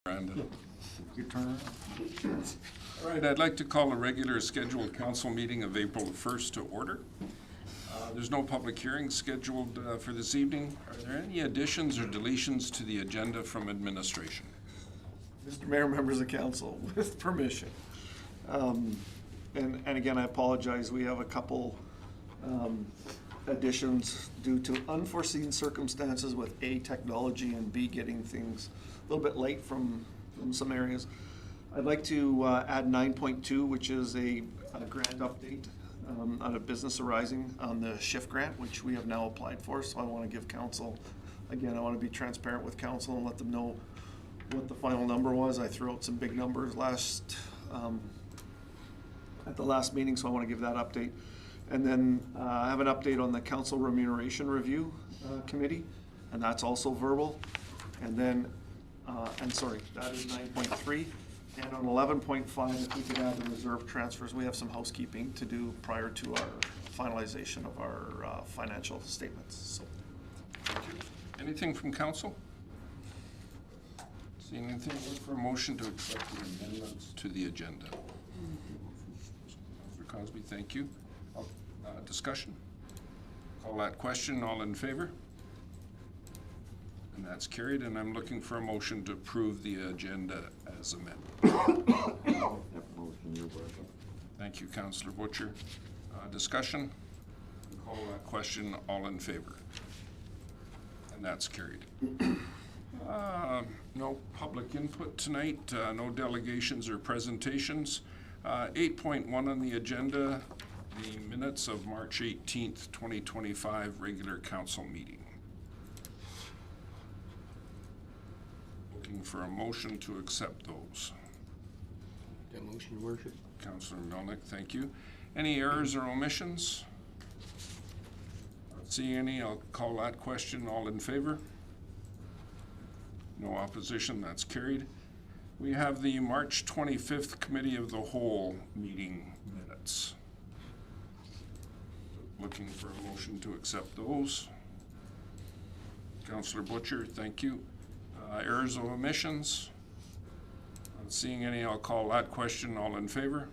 And you turn around. All right, I'd like to call a regular scheduled council meeting of April 1st to order. There's no public hearing scheduled for this evening. Are there any additions or deletions to the agenda from administration? Mr. Mayor, members of council, with permission. And again, I apologize, we have a couple additions due to unforeseen circumstances with A, technology, and B, getting things a little bit late from some areas. I'd like to add 9.2, which is a grant update out of Business Arising on the SHIFT grant, which we have now applied for. So I want to give council, again, I want to be transparent with council and let them know what the final number was. I threw out some big numbers at the last meeting, so I want to give that update. And then I have an update on the council remuneration review committee, and that's also verbal. And then, that is 9.3. And on 11.5, if we could add the reserve transfers, we have some housekeeping to do prior to our finalization of our financial statements. So, Thank you. Anything from council? See anything? Look for a motion to accept the amendments to the agenda. Councilor Cosby, thank you. Discussion? Call that question. All in favor? And that's carried, and I'm looking for a motion to approve the agenda as amended. Thank you, Councillor Butcher. Discussion? Call that question. All in favor? And that's carried. No public input tonight, no delegations or presentations. 8.1 on the agenda, the minutes of March 18th, 2025 regular council meeting. Looking for a motion to accept those. That motion, Your Worship. Councillor Melnick, thank you. Any errors or omissions? Not seeing any, I'll call that question. All in favor? No opposition, that's carried. We have the March 25th Committee of the Whole meeting minutes. Looking for a motion to accept those. Councillor Butcher, thank you. Errors or omissions? Not seeing any, I'll call that question. All in favor?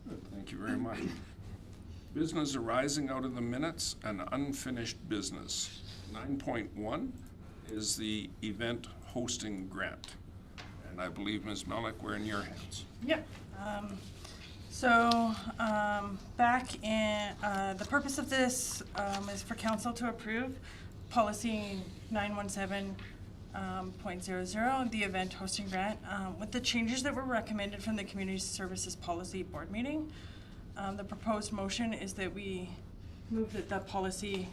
Good, thank you very much. Business arising out of the minutes and unfinished business. 9.1 is the event hosting grant. And I believe, Ms. Melnick, we're in your hands. Yep. Back in, the purpose of this is for council to approve policy 917.00, the event hosting grant, with the changes that were recommended from the Community Services Policy Board meeting. The proposed motion is that we move that the policy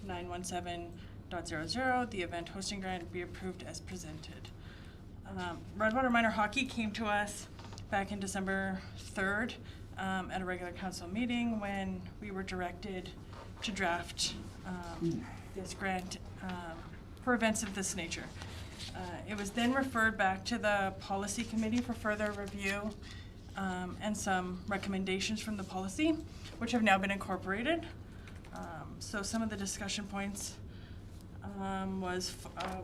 917.00, the event hosting grant, be approved as presented. Redwater Minor Hockey came to us back in December 3rd at a regular council meeting when we were directed to draft this grant for events of this nature. It was then referred back to the policy committee for further review and some recommendations from the policy, which have now been incorporated. So some of the discussion points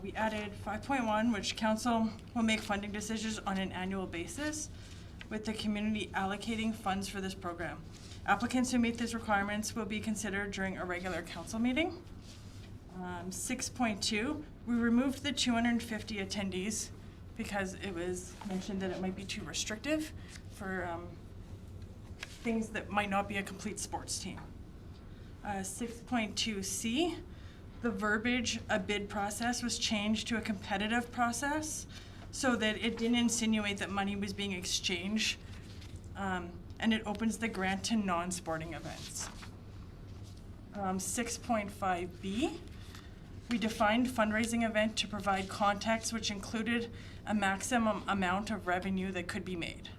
we added 5.1, which council will make funding decisions on an annual basis with the community allocating funds for this program. Applicants who meet these requirements will be considered during a regular council meeting. 6.2, we removed the 250 attendees because it was mentioned that it might be too restrictive for things that might not be a complete sports team. 6.2C, the verbiage, a bid process, was changed to a competitive process so that it didn't insinuate that money was being exchanged, and it opens the grant to non-sporting events. 6.5B, we defined fundraising event to provide context which included a maximum amount of revenue that could be made.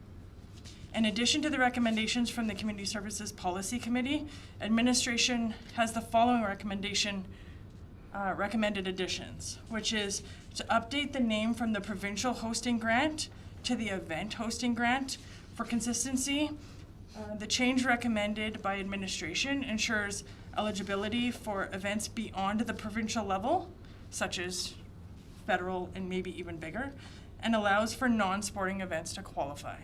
In addition to the recommendations from the Community Services Policy Committee, administration has the following recommended additions, which is to update the name from the provincial hosting grant to the event hosting grant for consistency. The change recommended by administration ensures eligibility for events beyond the provincial level, such as federal, and maybe even bigger, and allows for non-sporting events to qualify.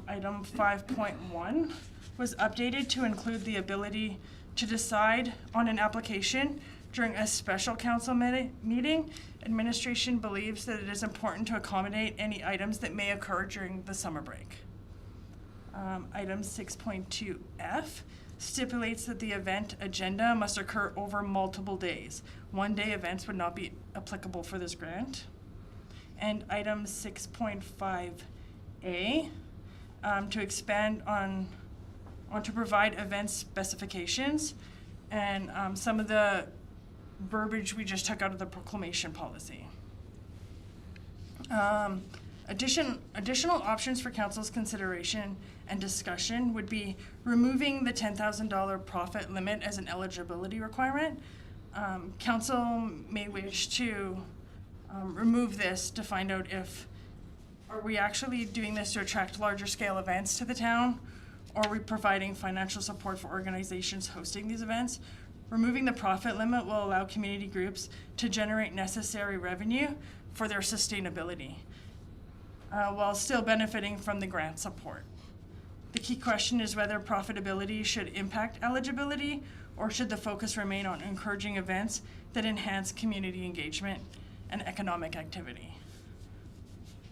Item 5.1 was updated to include the ability to decide on an application during a special council meeting. Administration believes that it is important to accommodate any items that may occur during the summer break. Item 6.2F stipulates that the event agenda must occur over multiple days. One-day events would not be applicable for this grant. And item 6.5A, to expand on to provide event specifications and some of the verbiage we just took out of the proclamation policy. Additional options for council's consideration and discussion would be removing the $10,000 profit limit as an eligibility requirement. Council may wish to remove this to find out if, are we actually doing this to attract larger scale events to the town? Or are we providing financial support for organizations hosting these events? Removing the profit limit will allow community groups to generate necessary revenue for their sustainability, while still benefiting from the grant support. The key question is whether profitability should impact eligibility, or should the focus remain on encouraging events that enhance community engagement and economic activity.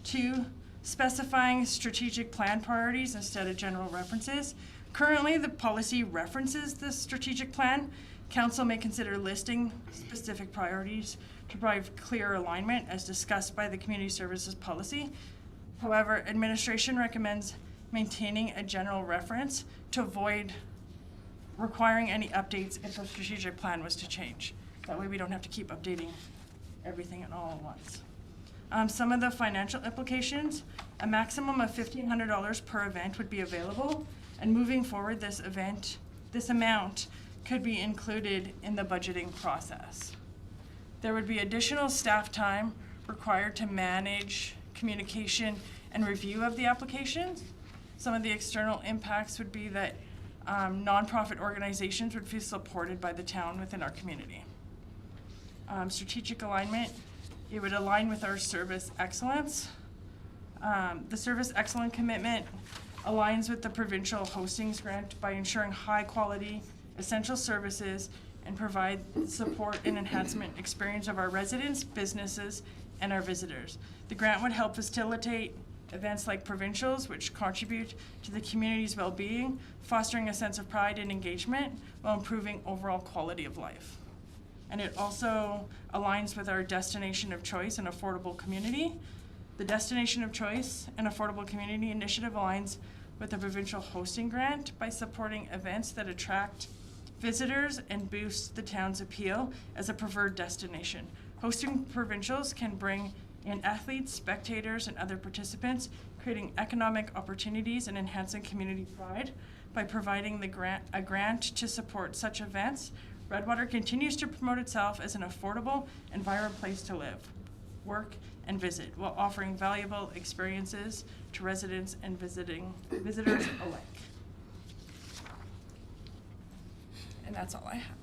2, specifying strategic plan priorities instead of general references. Currently, the policy references the strategic plan. Council may consider listing specific priorities to provide clear alignment as discussed by the community services policy. However, administration recommends maintaining a general reference to avoid requiring any updates if the strategic plan was to change. That way we don't have to keep updating everything and all at once. Some of the financial implications, a maximum of $1,500 per event would be available, and moving forward, this amount could be included in the budgeting process. There would be additional staff time required to manage communication and review of the applications. Some of the external impacts would be that nonprofit organizations would feel supported by the town within our community. Strategic alignment, it would align with our service excellence. The service excellence commitment aligns with the provincial hostings grant by ensuring high quality essential services and provide support and enhancement experience of our residents, businesses, and our visitors. The grant would help facilitate events like provincials, which contribute to the community's well-being, fostering a sense of pride and engagement while improving overall quality of life. And it also aligns with our destination of choice and affordable community. The destination of choice and affordable community initiative aligns with the provincial hosting grant by supporting events that attract visitors and boost the town's appeal as a preferred destination. Hosting provincials can bring in athletes, spectators, and other participants, creating economic opportunities and enhancing community pride. By providing a grant to support such events, Redwater continues to promote itself as an affordable and vibrant place to live, work, and visit, while offering valuable experiences to residents and visitors alike. And that's all I have.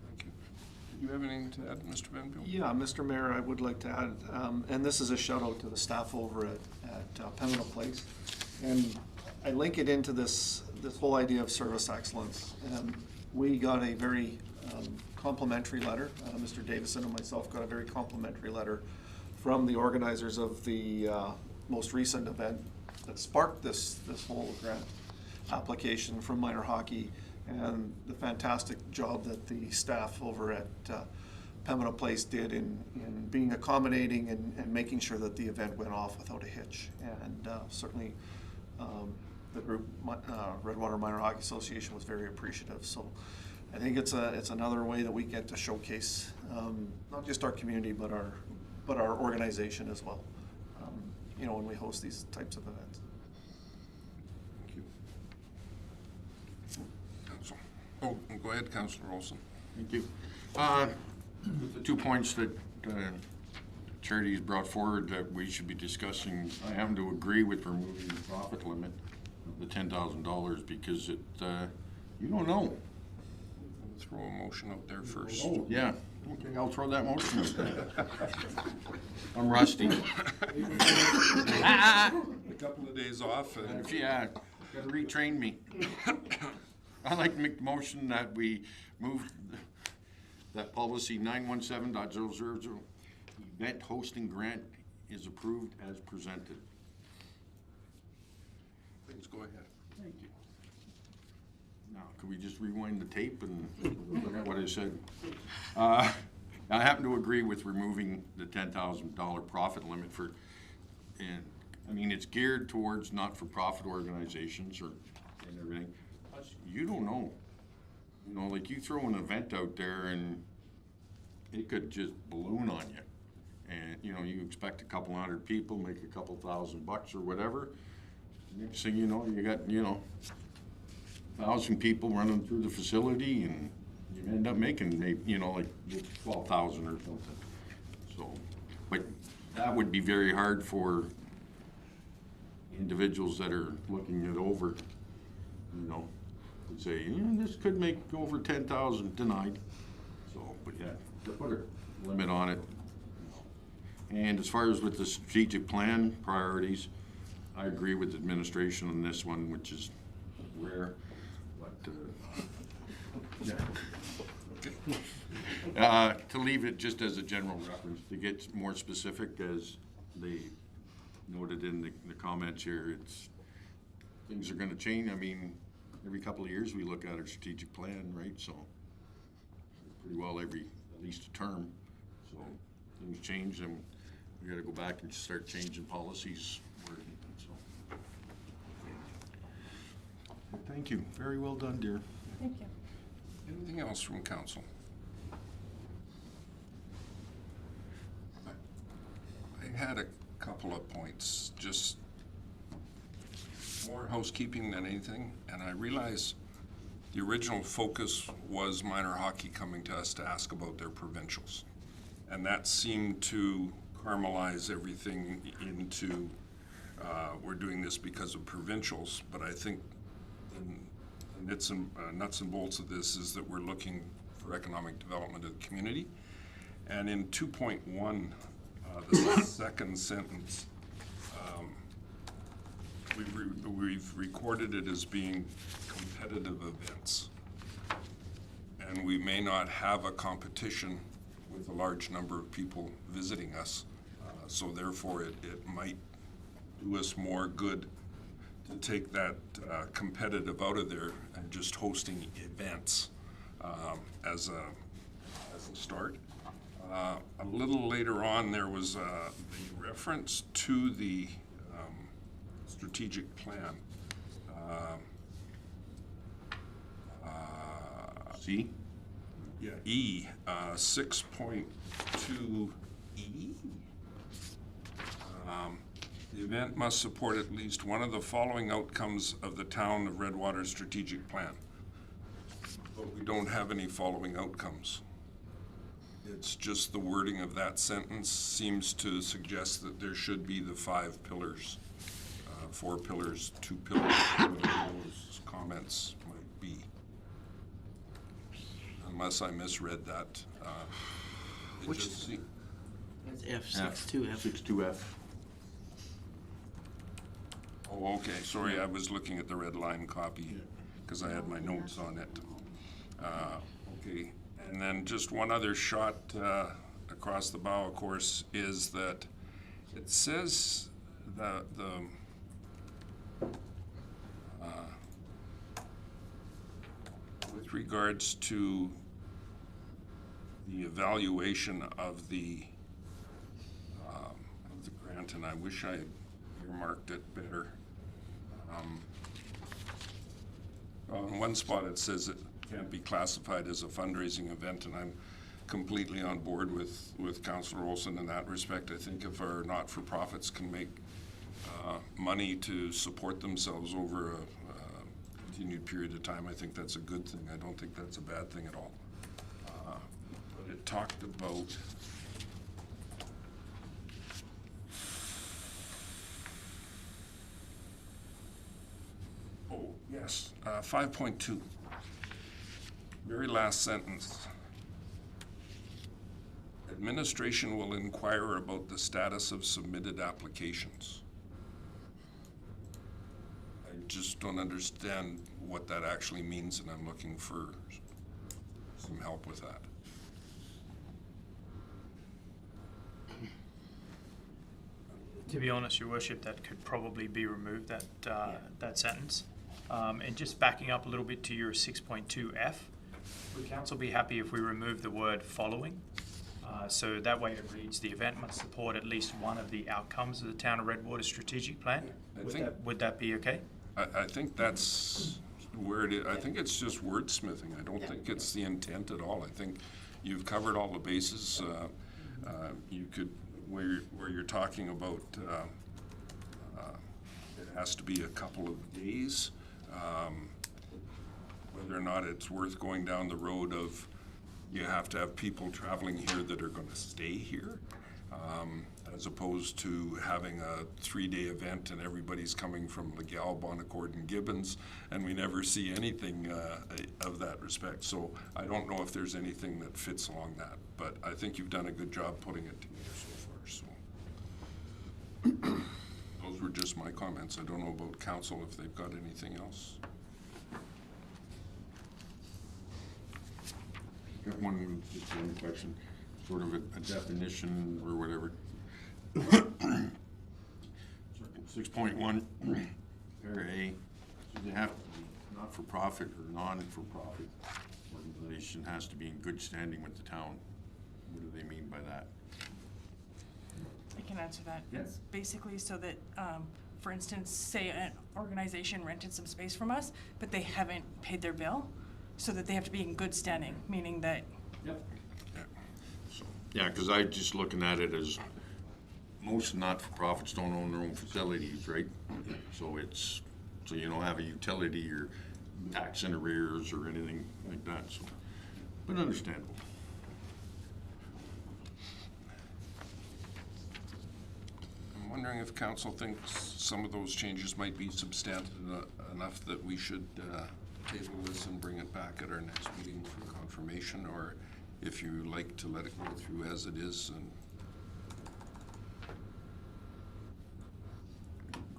Thank you. Do you have anything to add, Mr. Van Peel? Yeah, Mr. Mayor, I would like to add, and this is a shout out to the staff over at Pembina Place. And I link it into this whole idea of service excellence. We got a very complimentary letter. Mr. Davison and myself got a very complimentary letter from the organizers of the most recent event that sparked this whole grant application from minor hockey, and the fantastic job that the staff over at Pembina Place did in being accommodating and making sure that the event went off without a hitch. And certainly the group, Redwater Minor Hockey Association, was very appreciative. So I think it's another way that we get to showcase not just our community but our organization as well. When we host these types of events. Thank you. Council. Oh, go ahead, Councillor Olson. Thank you. The 2 points that Charity's brought forward that we should be discussing, I happen to agree with removing the profit limit of the $10,000 because you don't know. Throw a motion out there first. Oh, yeah. Okay, I'll throw that motion. I'm rusty. A couple of days off and Yeah, gotta retrain me. I'd like to make the motion that we move that policy 917.000 event hosting grant is approved as presented. please go ahead. Thank you. Now, could we just rewind the tape and look at what I said? I happen to agree with removing the $10,000 profit limit for, and, I mean, it's geared towards not-for-profit organizations or, and everything. Plus, you don't know. You know, like you throw an event out there and it could just balloon on you. And, you know, you expect a couple hundred people, make a couple $1,000 or whatever. Next thing you know, you got, you know, 1,000 people running through the facility, and you end up making, you know, like 12,000 or something. So, but that would be very hard for individuals that are looking it over, you know, to say, this could make over 10,000 denied. So, but yeah, to put a limit on it. And as far as with the strategic plan priorities, I agree with the administration on this one, which is rare, but, to leave it just as a general reference, to get more specific, as they noted in the comments here, things are gonna change. I mean, every couple of years we look at our strategic plan, right? So, pretty well at least a term. So, things change, and we gotta go back and start changing policies. So. Thank you. Very well done, dear. Thank you. Anything else from council? I had a couple of points, just more housekeeping than anything, and I realize the original focus was minor hockey coming to us to ask about their provincials. And that seemed to caramelize everything into, we're doing this because of provincials, but I think the nuts and bolts of this is that we're looking for economic development of the community. And in 2.1, the second sentence, we've recorded it as being competitive events. And we may not have a competition with a large number of people visiting us. So therefore, it might do us more good to take that competitive out of there and just hosting events as a start. A little later on, there was the reference to the strategic plan. See? Yeah, E, 6.2E. The event must support at least one of the following outcomes of the Town of Redwater strategic plan. But we don't have any following outcomes. It's just the wording of that sentence seems to suggest that there should be the 5 pillars, 4 pillars, 2 pillars, whatever those comments might be. Unless I misread that. It Which- just se- That's F62F. 62F. Oh, okay, sorry, I was looking at the red line copy, because I had my notes on it. Okay, and then just one other shot across the bow, of course, is that it says with regards to the evaluation of the grant, and I wish I had earmarked it better. On one spot, it says it can't be classified as a fundraising event, and I'm completely on board with Councillor Olson in that respect. I think if our not-for-profits can make money to support themselves over a continued period of time, I think that's a good thing. I don't think that's a bad thing at all. But it talked about yes, 5.2, very last sentence. Administration will inquire about the status of submitted applications. I just don't understand what that actually means, and I'm looking for some help with that. To be honest, Your Worship, that could probably be removed, that sentence. And just backing up a little bit to your 6.2F, would council be happy if we remove the word following? So that way it reads, the event must support at least one of the outcomes of the Town of Redwater strategic plan? Would that be okay? I think that's where it is. I think it's just wordsmithing. I don't think it's the intent at all. I think you've covered all the bases. You could, where you're talking about it has to be a couple of days, whether or not it's worth going down the road of you have to have people traveling here that are going to stay here, as opposed to having a 3-day event and everybody's coming from Legal, Bonaccord, and Gibbons, and we never see anything of that respect. So I don't know if there's anything that fits along that, but I think you've done a good job putting it together so far. So those were just my comments. I don't know about council if they've got anything else. Got just one question, sort of a definition or whatever. 6.1, Para A, so they have to be not-for-profit or non-for-profit organization has to be in good standing with the town. What do they mean by that? I can answer that. Yeah. It's basically so that, for instance, say an organization rented some space from us, but they haven't paid their bill, so that they have to be in good standing, meaning that. Yep. Yeah, because I just looking at it as most not-for-profits don't own their own facilities, right? So so you don't have a utility or tax in arrears or anything like that, so, but understandable. I'm wondering if council thinks some of those changes might be substantive enough that we should table this and bring it back at our next meeting for confirmation, or if you like to let it go through as it is. And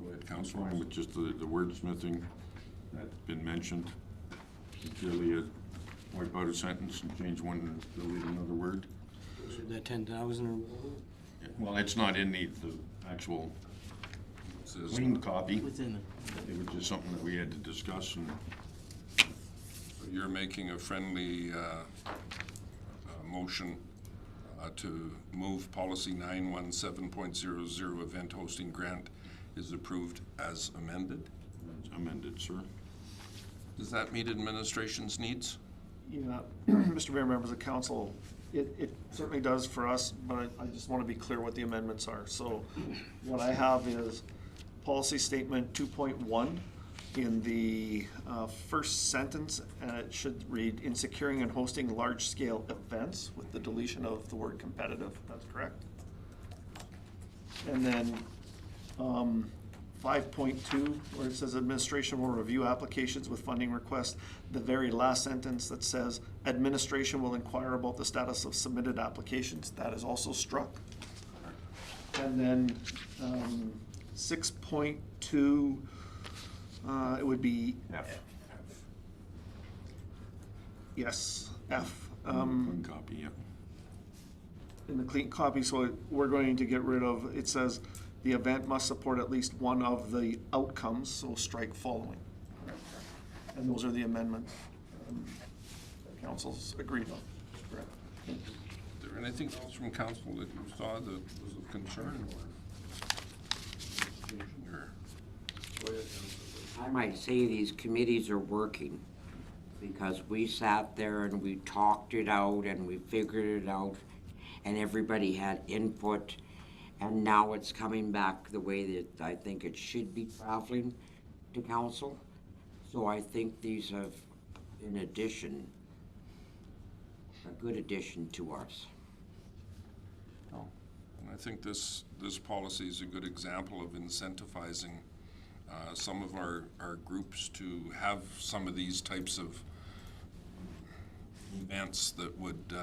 go ahead, council. Fine with just the wordsmithing that's been mentioned. Clearly wipe out a sentence and change one and delete another word. The 10,000 or Yeah, well, it's not in the actual It says- clean copy. within It was just something that we had to discuss, and You're making a friendly motion to move policy 917.00 event hosting grant is approved as amended. it's amended, sir. Does that meet administration's needs? Yeah, Mr. Mayor, members of council, it certainly does for us, but I just want to be clear what the amendments are. So what I have is policy statement 2.1 in the first sentence, and it should read, in securing and hosting large-scale events, with the deletion of the word competitive. That's correct. And then 5.2, where it says administration will review applications with funding requests, the very last sentence that says administration will inquire about the status of submitted applications, that is also struck. And then 6.2, it would be, F. yes, F. Clean copy, yeah. In the clean copy, so we're going to get rid of, it says, the event must support at least one of the outcomes, so strike following. And those are the amendments that council's agreed on. Correct. Is there anything else from council that you saw that was of concern or? Go ahead, Councilor. I might say these committees are working, because we sat there and we talked it out and we figured it out, and everybody had input, and now it's coming back the way that I think it should be traveling to council. So I think these have, in addition, a good addition to ours. And I think this policy is a good example of incentivizing some of our groups to have some of these types of events that would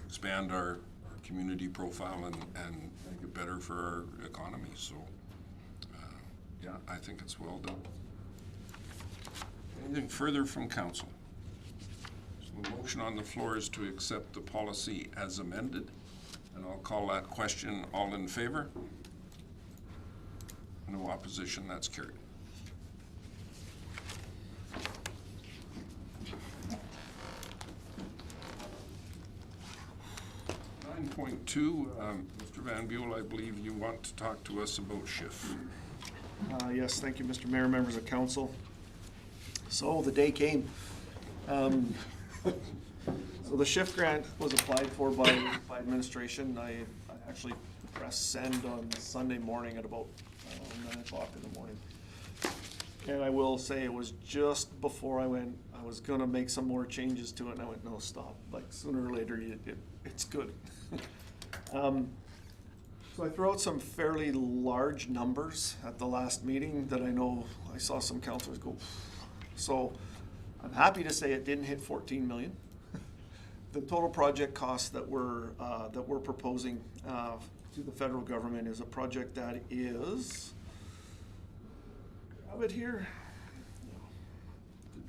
expand our community profile and make it better for our economy. So, yeah, I think it's well done. Anything further from council? So the motion on the floor is to accept the policy as amended, and I'll call that question. All in favor? No opposition, that's carried. Nine point two, Mr. Van Buell, I believe you want to talk to us about SHIF. Yes, thank you, Mr. Mayor, members of council. So the day came. So the SHIF grant was applied for by administration. I actually pressed send on Sunday morning at about 9 o'clock in the morning. And I will say it was just before I went, I was gonna make some more changes to it, and I went, no, stop. Like, sooner or later, it's good. So I threw out some fairly large numbers at the last meeting that I know I saw some councilors go. So I'm happy to say it didn't hit 14 million. The total project cost that we're proposing to the federal government is a project that is, have it here,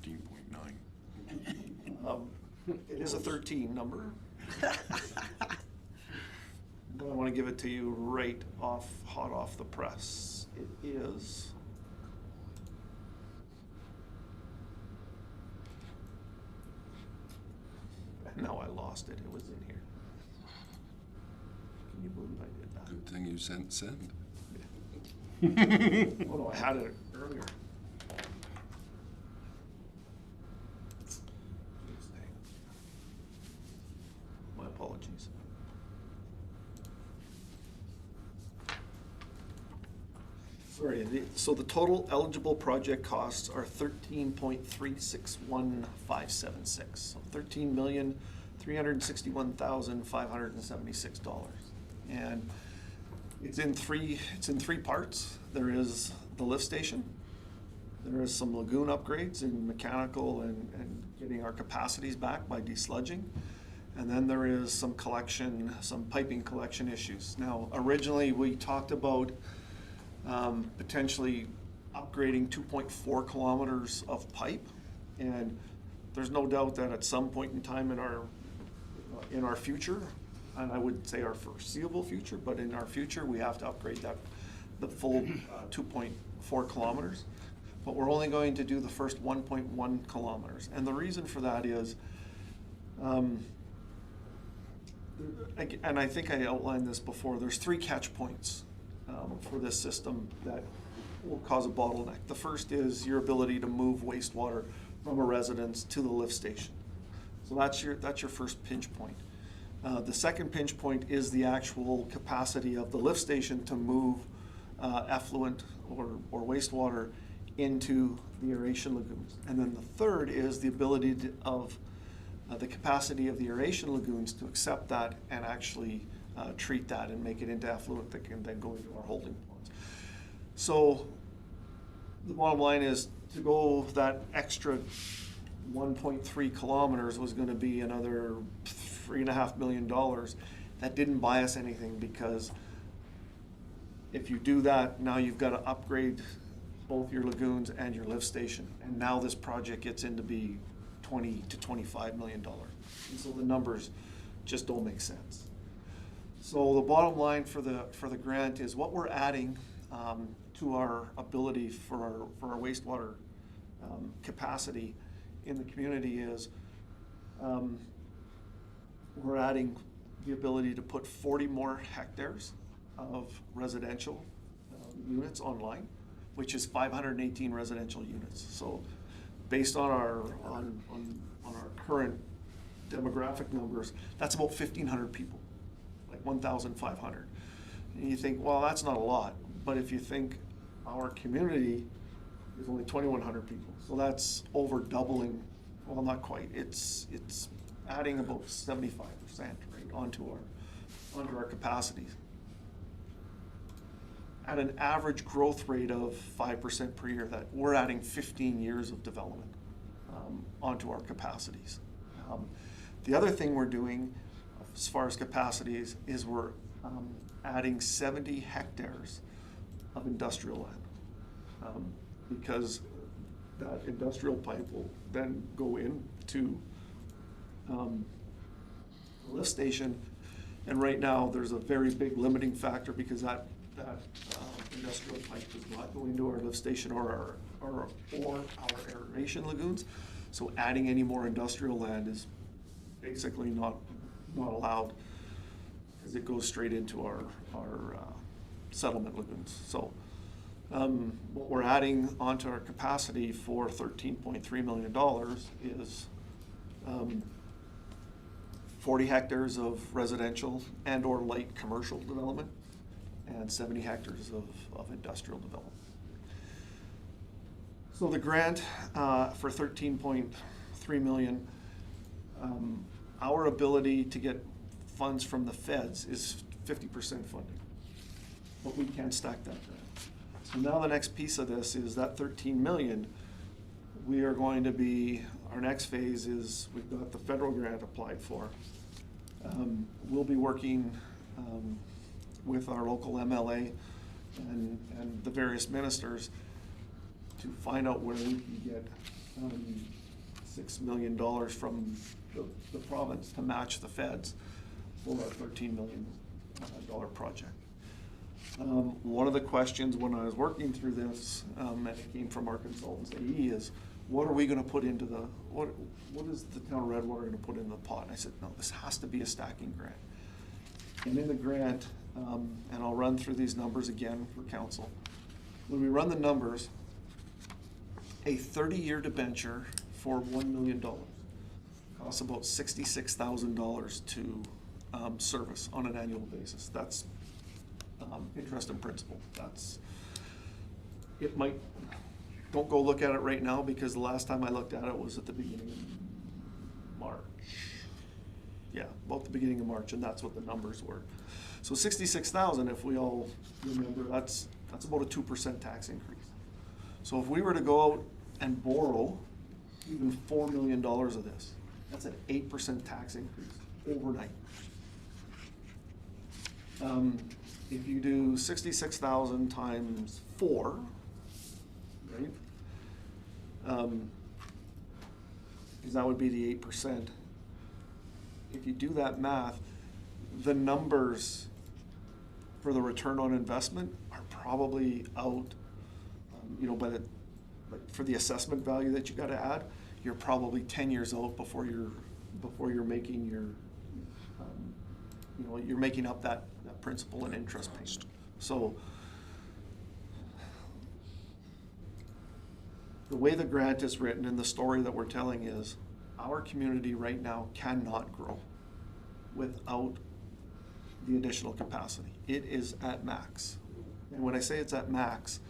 13.9. it is a 13 number. But I want to give it to you right off, hot off the press. It is no, I lost it. It was in here. Can you believe I did that? Good thing you sent send. Oh no, I had it earlier. My apologies. Sorry, so the total eligible project costs are 13.361576. So $13,361,576. And it's in three parts. There is the lift station. There is some lagoon upgrades in mechanical and getting our capacities back by desludging. And then there is some piping collection issues. Now, originally we talked about potentially upgrading 2.4 kilometers of pipe. And there's no doubt that at some point in time in our future, and I would say our foreseeable future, but in our future, we have to upgrade the full 2.4 kilometers. But we're only going to do the first 1.1 kilometers. And the reason for that is, and I think I outlined this before, there's 3 catch points for this system that will cause a bottleneck. The first is your ability to move wastewater from a residence to the lift station. So that's your first pinch point. The second pinch point is the actual capacity of the lift station to move effluent or wastewater into the aeration lagoons. And then the third is the ability of the capacity of the aeration lagoons to accept that and actually treat that and make it into effluent that can then go into our holding ponds. So the bottom line is to go that extra 1.3 kilometers was going to be another $3.5 million. That didn't buy us anything, because if you do that, now you've got to upgrade both your lagoons and your lift station. And now this project gets into be $20 to $25 million. And so the numbers just don't make sense. So the bottom line for the grant is what we're adding to our ability for our wastewater capacity in the community is we're adding the ability to put 40 more hectares of residential units online, which is 518 residential units. So based on our current demographic numbers, that's about 1,500 people, like 1,500. And you think, well, that's not a lot. But if you think our community is only 2,100 people, so that's over doubling. Well, not quite. It's adding about 75%, right, onto our capacities at an average growth rate of 5% per year. That we're adding 15 years of development onto our capacities. The other thing we're doing as far as capacities, is we're adding 70 hectares of industrial land. Because that industrial pipe will then go into the lift station. And right now, there's a very big limiting factor because that industrial pipe does not go into our lift station or our aeration lagoons. So adding any more industrial land is basically not allowed because it goes straight into our settlement lagoons. So what we're adding onto our capacity for $13.3 million is 40 hectares of residential and or light commercial development and 70 hectares of industrial development. So the grant for $13.3 million, our ability to get funds from the feds is 50% funding, but we can't stack that grant. So now the next piece of this is that 13 million, we are going to be, our next phase is, we've got the federal grant applied for. We'll be working with our local MLA and the various ministers to find out where we can get $6 million from the province to match the feds for our $13 million project. One of the questions when I was working through this, and it came from our consultants, AE, is what are we going to put into the, what is the town of Redwater going to put in the pot? And I said, no, this has to be a stacking grant. And in the grant, and I'll run through these numbers again for council. When we run the numbers, a 30-year debenture for $1 million costs about $66,000 to service on an annual basis. That's interest and principal. It might, don't go look at it right now because the last time I looked at it was at the beginning of March. Yeah, about the beginning of March, and that's what the numbers were. So 66,000, if we all remember, that's about a 2% tax increase. So if we were to go out and borrow even $4 million of this, that's an 8% tax increase overnight. If you do 66,000 times 4, right? Because that would be the 8%. If you do that math, the numbers for the return on investment are probably out, for the assessment value that you got to add, you're probably 10 years out before you're making your, you're making up that principal and interest payment. So the way the grant is written and the story that we're telling is our community right now cannot grow without the additional capacity. It is at max. And when I say it's at max,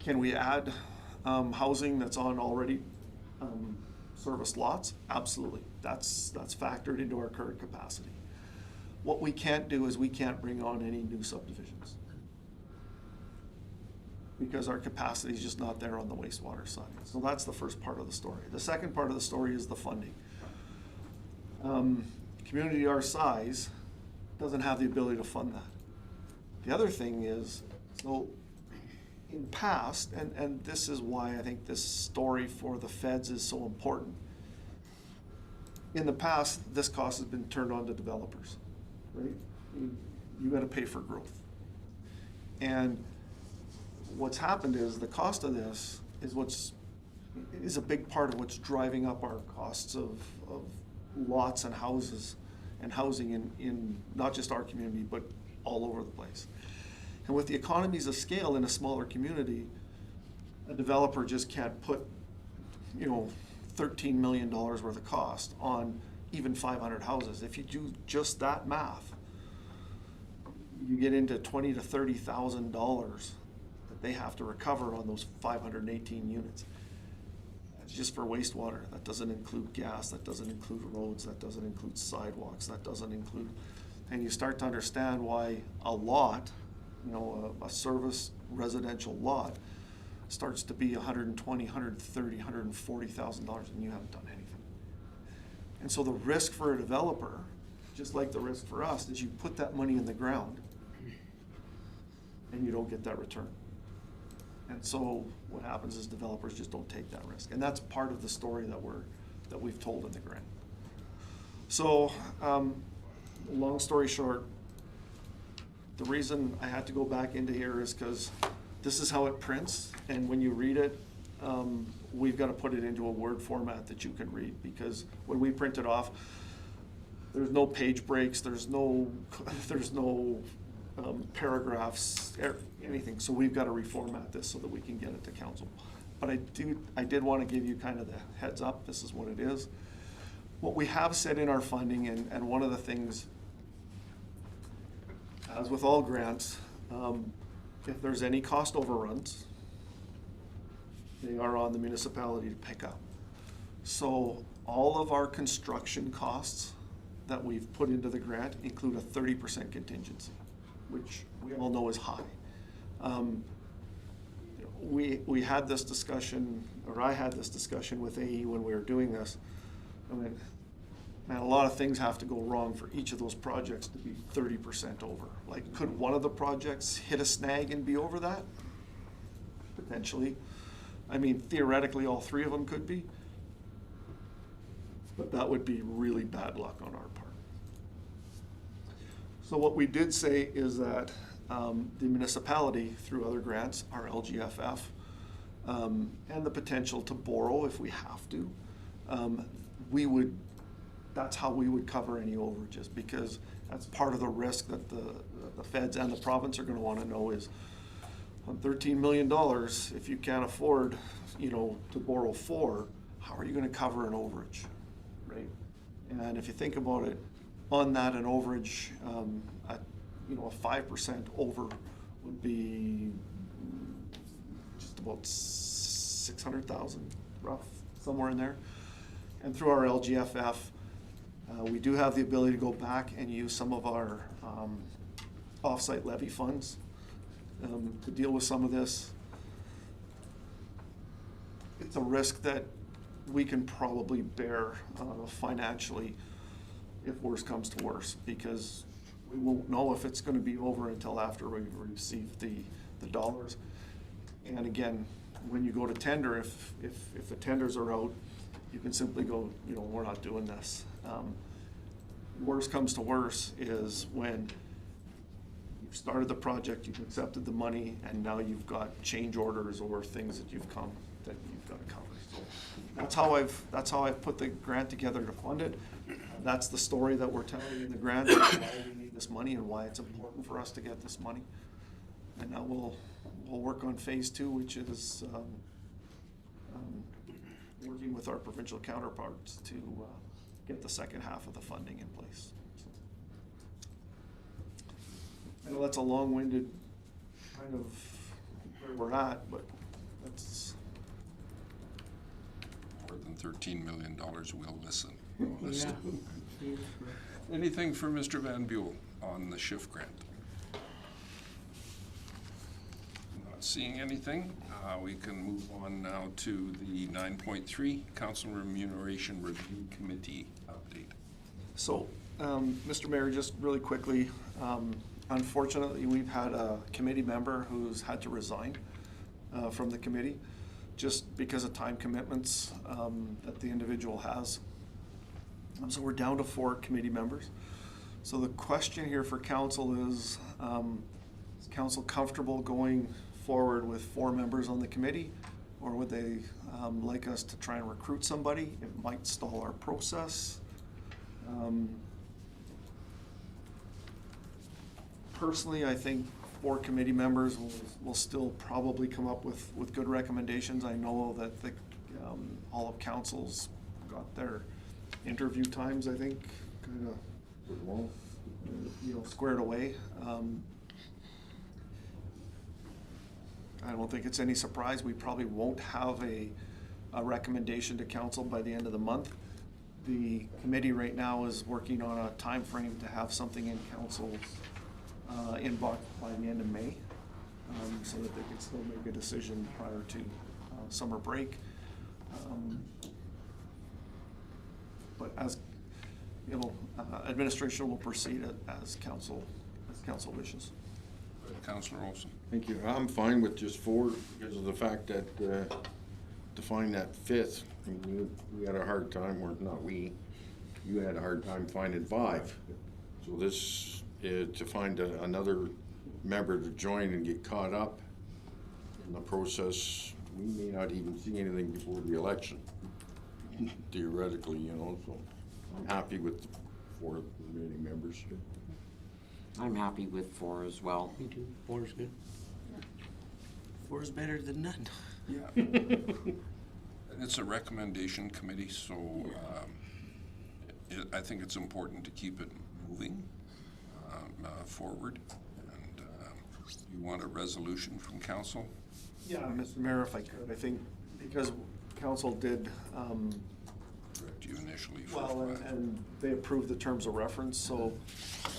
can we add housing that's on already serviced lots? Absolutely. That's factored into our current capacity. What we can't do is we can't bring on any new subdivisions because our capacity is just not there on the wastewater side. So that's the first part of the story. The second part of the story is the funding. Community our size doesn't have the ability to fund that. The other thing is, so in past, and this is why I think this story for the feds is so important. In the past, this cost has been turned on to developers, right? You got to pay for growth. And what's happened is the cost of this is a big part of what's driving up our costs of lots and houses and housing in not just our community, but all over the place. And with the economies of scale in a smaller community, a developer just can't put, $13 million worth of cost on even 500 houses. If you do just that math, you get into $20,000 to $30,000 that they have to recover on those 518 units. That's just for wastewater. That doesn't include gas. That doesn't include roads. That doesn't include sidewalks. That doesn't include, and you start to understand why a lot, a service residential lot starts to be $120,000, $130,000, $140,000 and you haven't done anything. And so the risk for a developer just like the risk for us, is you put that money in the ground and you don't get that return. And so what happens is developers just don't take that risk. And that's part of the story that we've told in the grant. So, long story short, the reason I had to go back into here is because this is how it prints, and when you read it, we've got to put it into a Word format that you can read, because when we print it off, there's no page breaks, there's no paragraphs, anything. So we've got to reformat this so that we can get it to council. But I did want to give you kind of the heads up. This is what it is. What we have said in our funding, and one of the things, as with all grants, if there's any cost overruns, they are on the municipality to pick up. So all of our construction costs that we've put into the grant include a 30% contingency, which we all know is high. We had this discussion, or I had this discussion with AE when we were doing this. I mean, man, a lot of things have to go wrong for each of those projects to be 30% over. Like, could one of the projects hit a snag and be over that? Potentially. I mean, theoretically, all three of them could be. But that would be really bad luck on our part. So what we did say is that the municipality, through other grants, our LGFF, and the potential to borrow if we have to, that's how we would cover any overages, because that's part of the risk that the feds and the province are gonna wanna know is, on $13 million, if you can't afford, to borrow $4, how are you gonna cover an overage, right? And if you think about it, on that, an overage, a 5% over would be just about 600,000, rough, somewhere in there. And through our LGFF, we do have the ability to go back and use some of our off-site levy funds to deal with some of this. It's a risk that we can probably bear financially if worse comes to worse, because we won't know if it's going to be over until after we receive the dollars. And again, when you go to tender, if the tenders are out, you can simply go, we're not doing this. Worse comes to worse is when you've started the project, you've accepted the money, and now you've got change orders or things that you've got to cover. So that's how I've put the grant together to fund it. That's the story that we're telling in the grant, why we need this money and why it's important for us to get this money. And now we'll work on phase 2, which is working with our provincial counterparts to get the second half of the funding in place. So, I know that's a long-winded kind of where we're at, but that's... More than $13 million, we'll listen. Yeah. Anything for Mr. Van Buell on the SHIFT grant? Not seeing anything. We can move on now to the 9.3 Council Remuneration Review Committee update. So, Mr. Mayor, just really quickly, unfortunately, we've had a committee member who's had to resign from the committee just because of time commitments that the individual has. So we're down to 4 committee members. So the question here for council is council comfortable going forward with 4 members on the committee, or would they like us to try and recruit somebody? It might stall our process. Personally, I think 4 committee members will still probably come up with good recommendations. I know that all of council's got their interview times, I think, kind of squared away. I don't think it's any surprise we probably won't have a recommendation to council by the end of the month. The committee right now is working on a time frame to have something in council's inbox by the end of May, so that they can still make a decision prior to summer break. But administration will proceed as council wishes. Councillor Olson. Thank you. I'm fine with just 4 because of the fact that to find that 5th, I mean, we had a hard time, or not we, you had a hard time finding 5. So this, to find another member to join and get caught up in the process, we may not even see anything before the election, theoretically, you know, so I'm happy with the 4 remaining members. I'm happy with 4 as well. Me too. 4 is good. 4 is better than none. Yeah. And it's a recommendation committee, so I think it's important to keep it moving forward. And you want a resolution from council? Yeah, Mr. Mayor, if I could, I think because council did, Correct you initially for well, 5. and they approved the terms of reference, so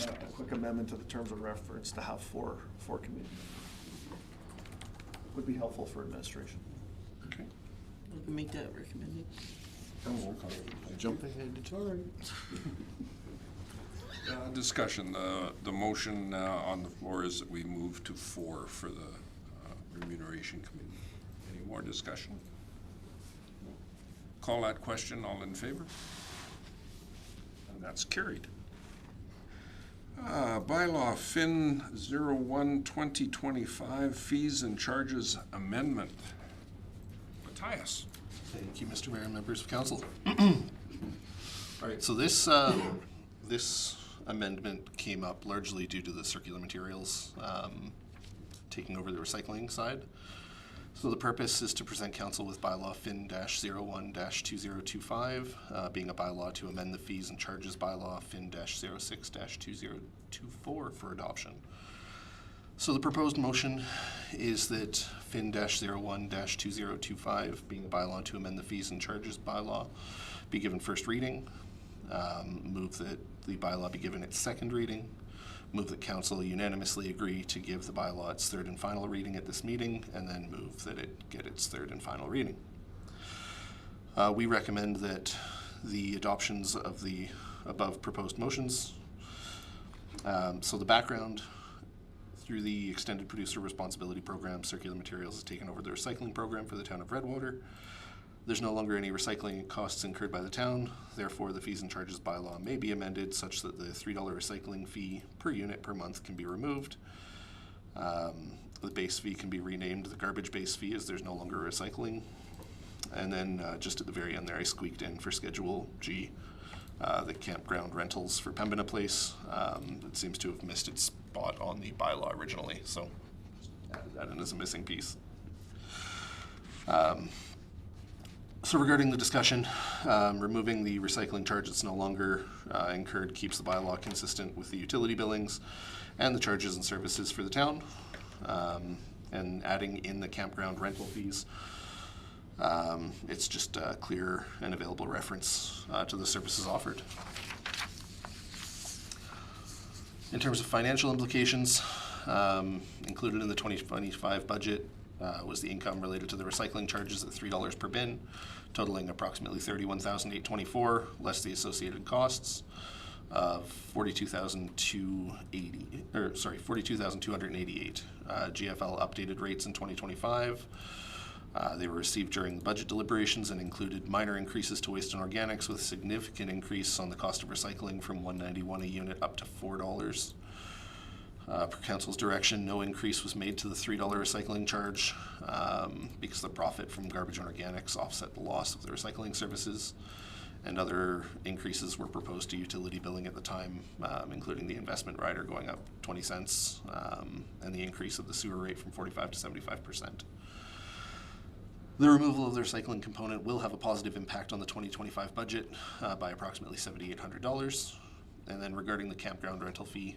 a quick amendment to the terms of reference to have 4 committee would be helpful for administration. Okay. We can make that recommendation. Jump It's all right. Discussion, the motion on the floor is that we move to 4 for the remuneration committee. Any more discussion? Call that question, all in favor? And that's carried. Bylaw Fin 01-2025, fees and charges amendment. Matthias. Thank you, Mr. Mayor and members of council. All right, so this amendment came up largely due to the circular materials taking over the recycling side. So the purpose is to present council with bylaw Fin-01-2025, being a bylaw to amend the fees and charges bylaw Fin-06-2024 for adoption. So the proposed motion is that Fin-01-2025, being a bylaw to amend the fees and charges bylaw, be given first reading. Move that the bylaw be given its second reading. Move that council unanimously agree to give the bylaw its third and final reading at this meeting, and then move that it get its third and final reading. We recommend that the adoptions of the above proposed motions. So the background: through the Extended Producer Responsibility Program, Circular Materials has taken over the recycling program for the town of Redwater. There's no longer any recycling costs incurred by the town. Therefore, the fees and charges bylaw may be amended such that the $3 recycling fee per unit per month can be removed. The base fee can be renamed the garbage base fee, as there's no longer recycling. And then just at the very end there, I squeaked in for Schedule G, the campground rentals for Pembina Place. It seems to have missed its spot on the bylaw originally, so added that in as a missing piece. So regarding the discussion, removing the recycling charge that's no longer incurred keeps the bylaw consistent with the utility billings and the charges and services for the town, and adding in the campground rental fees. It's just a clear and available reference to the services offered. In terms of financial implications, included in the 2025 budget was the income related to the recycling charges at $3 per bin, totaling approximately $31,824, less the associated costs of $42,288. GFL updated rates in 2025. They were received during the budget deliberations and included minor increases to waste and organics, with a significant increase on the cost of recycling from $1.91 a unit up to $4. Per council's direction, no increase was made to the $3 recycling charge because the profit from garbage and organics offset the loss of the recycling services, and other increases were proposed to utility billing at the time, including the investment rider going up 20 cents and the increase of the sewer rate from 45% to 75%. The removal of the recycling component will have a positive impact on the 2025 budget by approximately $7,800. And then regarding the campground rental fee,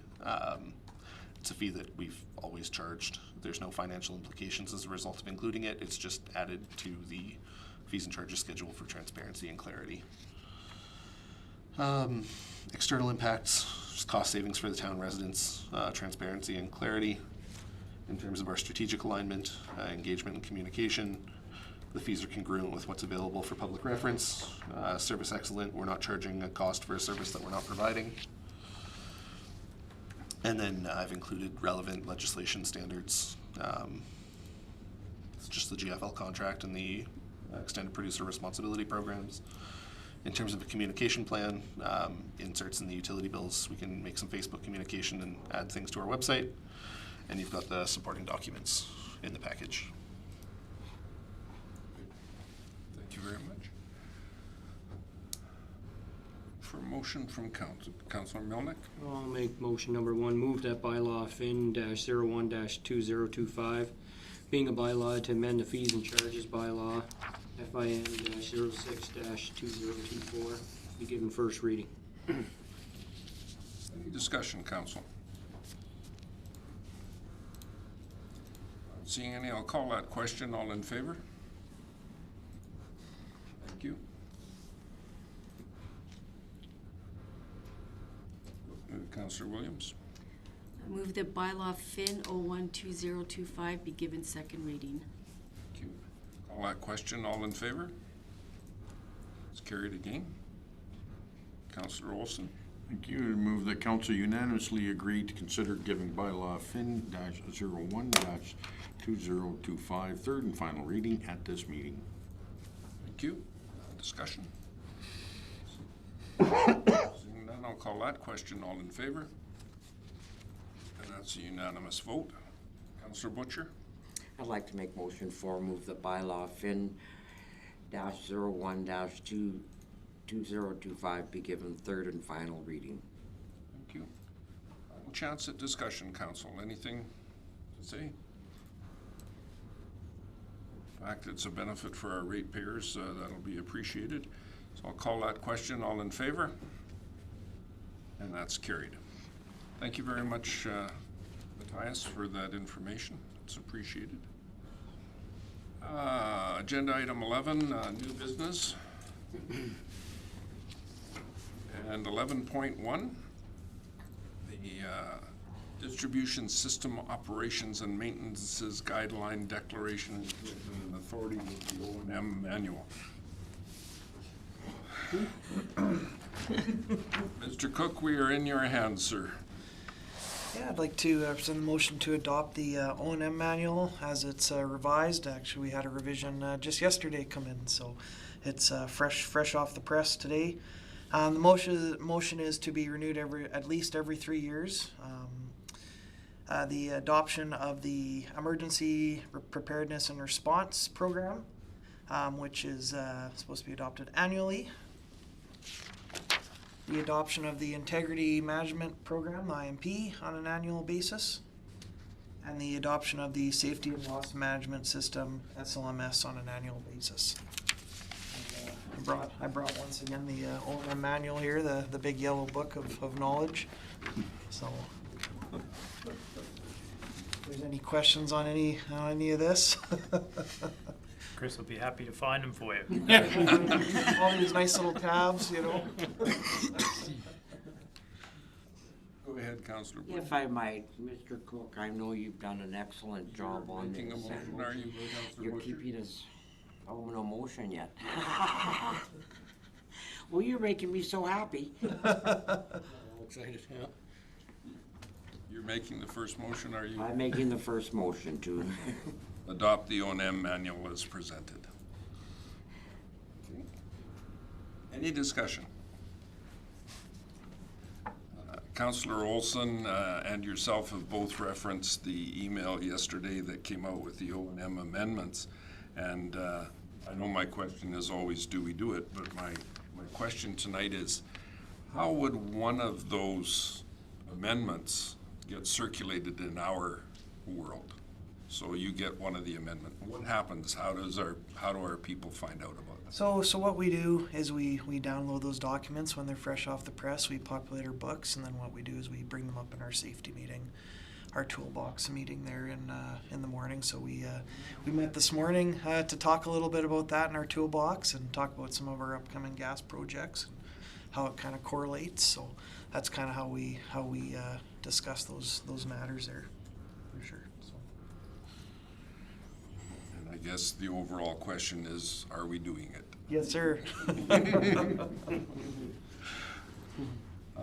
it's a fee that we've always charged. There's no financial implications as a result of including it. It's just added to the fees and charges schedule for transparency and clarity. External impacts, just cost savings for the town residents, transparency and clarity. In terms of our strategic alignment, engagement and communication, The fees are congruent with what's available for public reference. Service excellent, we're not charging a cost for a service that we're not providing. And then I've included relevant legislation standards. It's just the GFL contract and the extended producer responsibility programs. In terms of a communication plan, inserts in the utility bills, we can make some Facebook communication and add things to our website. And you've got the supporting documents in the package. Thank you very much. For a motion from Councilor Melnick. I'll make motion number one, move that bylaw FIN-01-2025, being a bylaw to amend the fees and charges bylaw FIN-06-2024, be given first reading. Any discussion, council? Not seeing any, I'll call that question. All in favor? Thank you. Councilor Williams. I move that bylaw FIN 01-2025 be given second reading. Thank you. Call that question. All in favor? It's carried again. Councilor Olson. Thank you. I move that council unanimously agree to consider giving bylaw FIN-01-2025 third and final reading at this meeting. Thank you. Discussion? Seeing none, I'll call that question. All in favor? And that's a unanimous vote. Councilor Butcher? I'd like to make motion for move the bylaw FIN-01-2025 be given third and final reading. Thank you. Chance at discussion, council. Anything to say? In fact, it's a benefit for our ratepayers. That'll be appreciated. So I'll call that question. All in favor? And that's carried. Thank you very much, Matthias, for that information. It's appreciated. Agenda item 11, new business. And 11.1, the Distribution System Operations and Maintenance's Guideline Declaration and Authority with the O&M Manual. Mr. Cook, we are in your hands, sir. Yeah, I'd like to present a motion to adopt the O&M manual as it's revised. Actually, we had a revision just yesterday come in, so it's fresh off the press today. The motion is to be renewed at least every 3 years. The adoption of the Emergency Preparedness and Response Program, which is supposed to be adopted annually. The adoption of the Integrity Management Program, IMP, on an annual basis. And the adoption of the Safety and Loss Management System, SLMS, on an annual basis. And, I brought once again the O&M manual here, the big yellow book of knowledge. So, if there's any questions on any of this. Chris will be happy to find them for you. All these nice little tabs, you know. Go ahead, Councilor Butcher. If I might, Mr. Cook, I know you've done an excellent job on Making a this. motion, are you, Councilor You're Butcher? keeping us, oh, no motion yet. Well, you're making me so happy. Excited, yeah. You're making the first motion, are you? I'm making the first motion to Adopt the O&M manual as presented. Okay. Any discussion? Councilor Olson and yourself have both referenced the email yesterday that came out with the O&M amendments. And I know my question is always, do we do it? But my question tonight is, how would one of those amendments get circulated in our world? So you get one of the amendments. What happens? How do our people find out about it? So what we do is we download those documents when they're fresh off the press. We populate our books, and then what we do is we bring them up in our safety meeting, our toolbox meeting there in the morning. So we met this morning to talk a little bit about that in our toolbox and talk about some of our upcoming gas projects and how it kind of correlates. So that's kind of how we discuss those matters there, for sure. So. And I guess the overall question is, are we doing it? Yes, sir.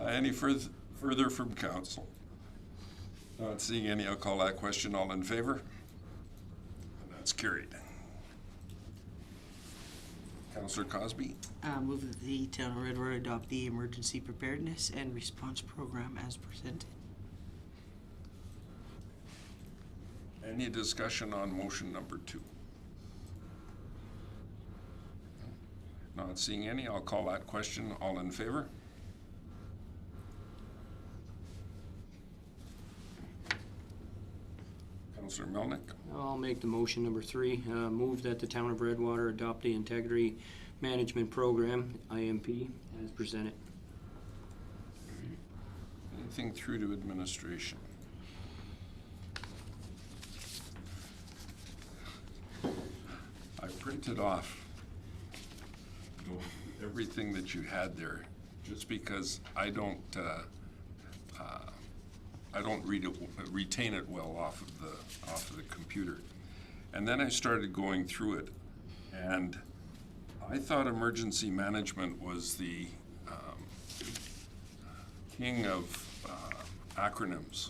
Any further from council? Not seeing any, I'll call that question. All in favor? That's carried. Councillor Cosby? Move that the town of Redwater adopt the emergency preparedness and response program as presented. Any discussion on motion number 2? Not seeing any, I'll call that question. All in favor? Councillor Melnick? I'll make the motion number 3. Move that the town of Redwater adopt the Integrity Management Program, IMP, as presented. Anything through to administration? I printed off everything that you had there, just because I don't read it, retain it well off of the computer. And then I started going through it, and I thought emergency management was the king of acronyms.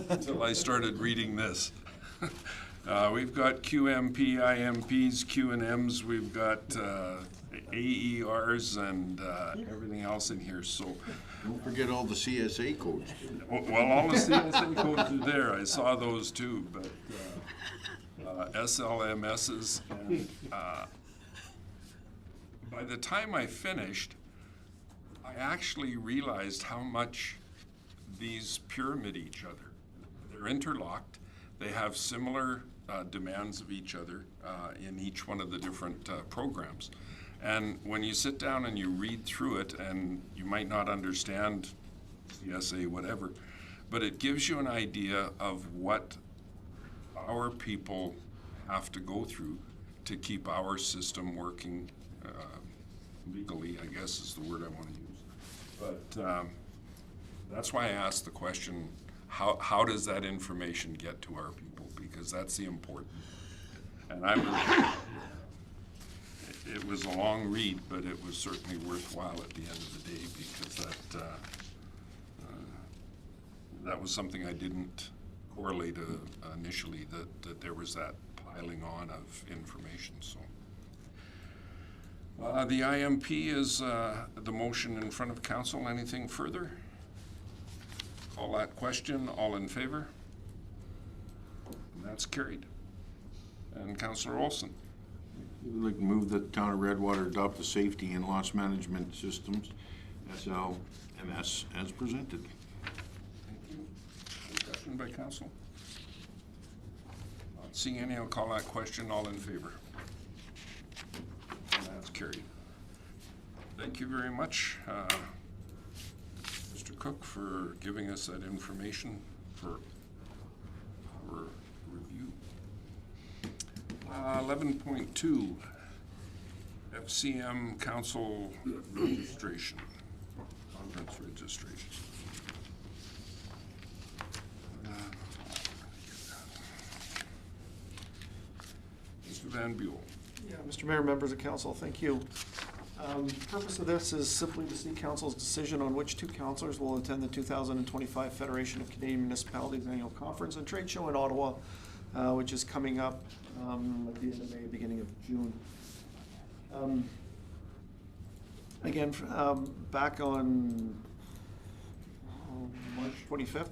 Until I started reading this. We've got QMP, IMPs, Q&Ms, we've got AERs and everything else in here, so. Don't forget all the CSA codes. Well, all the CSA codes are there, I saw those too, but SLMSs, and by the time I finished, I actually realized how much these pyramid each other. They're interlocked, they have similar demands of each other in each one of the different programs. And when you sit down and you read through it, and you might not understand CSA, whatever, but it gives you an idea of what our people have to go through to keep our system working legally, I guess is the word I want to use. But that's why I asked the question, how does that information get to our people? Because that's the important. And it was a long read, but it was certainly worthwhile at the end of the day, because that was something I didn't correlate initially, that there was that piling on of information. So the IMP is the motion in front of council. Anything further? Call that question. All in favor? And that's carried. And Councillor Olson. I'd like to move that the town of Redwater adopt the safety and launch management systems, SLMS, as presented. Thank you. Discussion by council? Not seeing any, I'll call that question. All in favor? And that's carried. Thank you very much, Mr. Cook, for giving us that information for our review. 11.2, FCM Council registration, conference registration. Mr. Van Buell. Yeah, Mr. Mayor, members of council, thank you. Purpose of this is simply to see council's decision on which 2 councillors will attend the 2025 Federation of Canadian Municipalities Annual Conference and Trade Show in Ottawa, which is coming up at the end of May, beginning of June. Again, back on March 25th,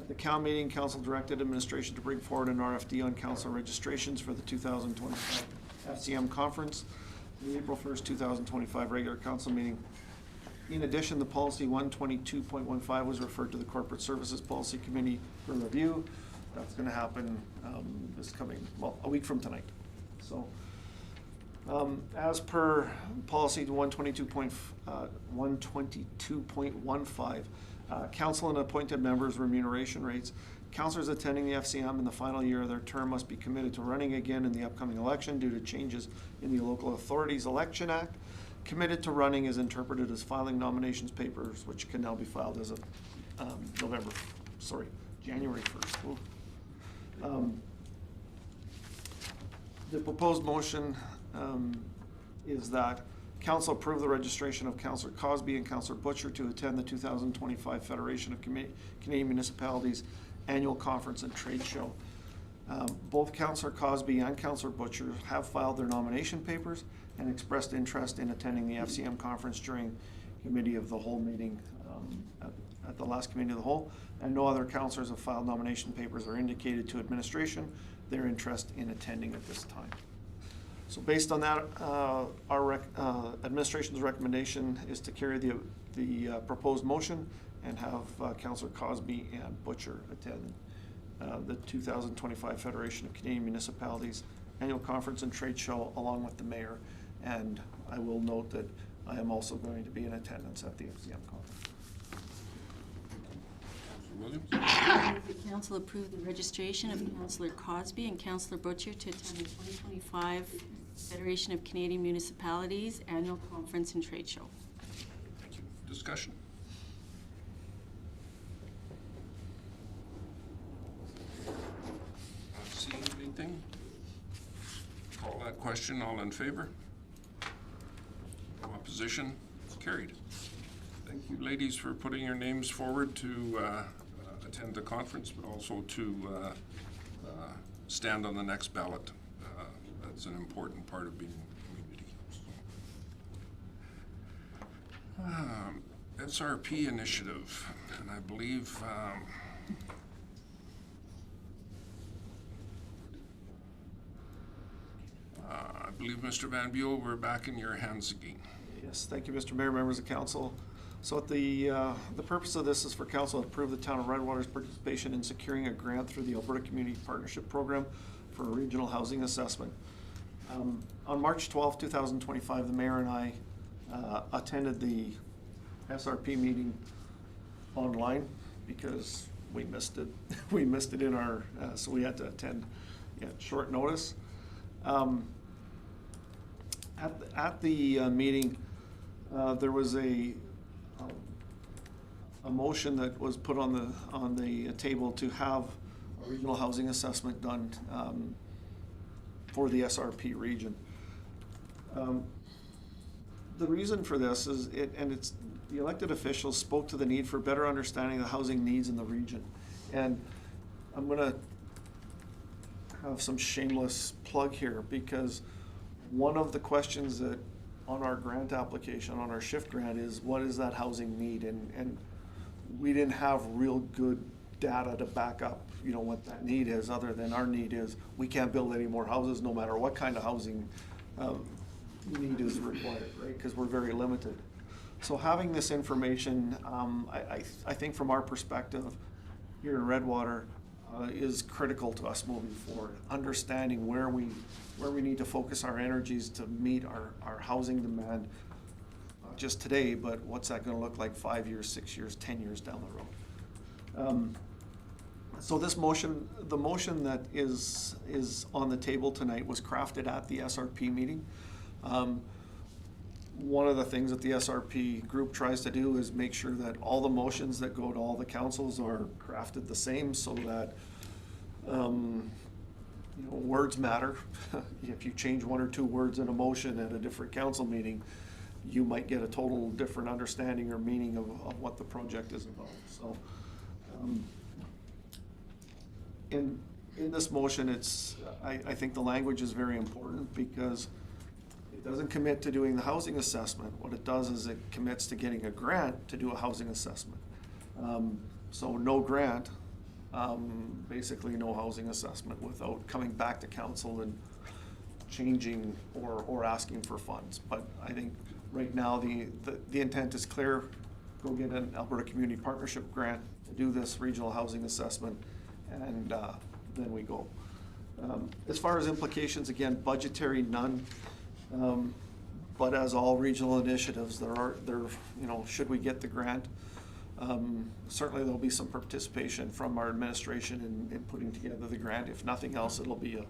at the COW meeting, council directed administration to bring forward an RFD on council registrations for the 2025 FCM conference, the April 1st, 2025 regular council meeting. In addition, the policy 122.15 was referred to the Corporate Services Policy Committee for review. That's going to happen this coming, well, a week from tonight. So, as per policy 122.15, council and appointed members' remuneration rates. Councillors attending the FCM in the final year of their term must be committed to running again in the upcoming election due to changes in the Local Authorities Election Act. Committed to running is interpreted as filing nominations papers, which can now be filed as of January 1st. The proposed motion is that council approve the registration of Councillor Cosby and Councillor Butcher to attend the 2025 Federation of Canadian Municipalities Annual Conference and Trade Show. Both Councillor Cosby and Councillor Butcher have filed their nomination papers and expressed interest in attending the FCM conference during Committee of the Whole meeting at the last Committee of the Whole, and no other councillors have filed nomination papers or indicated to administration their interest in attending at this time. So based on that, our administration's recommendation is to carry the proposed motion and have Councillor Cosby and Butcher attend the 2025 Federation of Canadian Municipalities Annual Conference and Trade Show along with the mayor. And I will note that I am also going to be in attendance at the FCM conference. Williams? The council approve the registration of Councillor Cosby and Councillor Butcher to attend the 2025 Federation of Canadian Municipalities Annual Conference and Trade Show. Thank you. Discussion? Not seeing anything? Call that question. All in favor? Opposition? Carried. Thank you, ladies, for putting your names forward to attend the conference, but also to stand on the next ballot. That's an important part of being a community. SRP initiative, and I believe Mr. Van Buell, we're back in your hands again. Yes, thank you, Mr. Mayor, members of council. So the purpose of this is for council to approve the town of Redwater's participation in securing a grant through the Alberta Community Partnership Program for a regional housing assessment. On March 12, 2025, the mayor and I attended the SRP meeting online because we missed it. We missed it in our, so we had to attend at short notice. At the meeting, there was a motion that was put on the table to have a regional housing assessment done for the SRP region. The reason for this is it's the elected officials spoke to the need for better understanding of the housing needs in the region, and I'm going to have some shameless plug here because one of the questions that on our grant application, on our SHIFT grant, is what is that housing need? And we didn't have real good data to back up, you know, what that need is, other than our need is we can't build any more houses no matter what kind of housing need is required, right? Because we're very limited. So having this information, I think from our perspective here in Redwater, is critical to us moving forward. Understanding where we need to focus our energies to meet our housing demand, not just today, but what's that going to look like 5 years, 6 years, 10 years down the road. So this motion, the motion that is on the table tonight was crafted at the SRP meeting. One of the things that the SRP group tries to do is make sure that all the motions that go to all the councils are crafted the same so that you know, words matter. If you change 1 or 2 words in a motion at a different council meeting, you might get a total different understanding or meaning of what the project is about. So in this motion, I think the language is very important because it doesn't commit to doing the housing assessment. What it does is it commits to getting a grant to do a housing assessment. So no grant, basically no housing assessment without coming back to council and changing or asking for funds. But I think right now the intent is clear. Go get an Alberta Community Partnership grant to do this regional housing assessment, and then we go. As far as implications, again, budgetary, none. But as all regional initiatives, there you know, should we get the grant, certainly there'll be some participation from our administration in putting together the grant. If nothing else, it'll be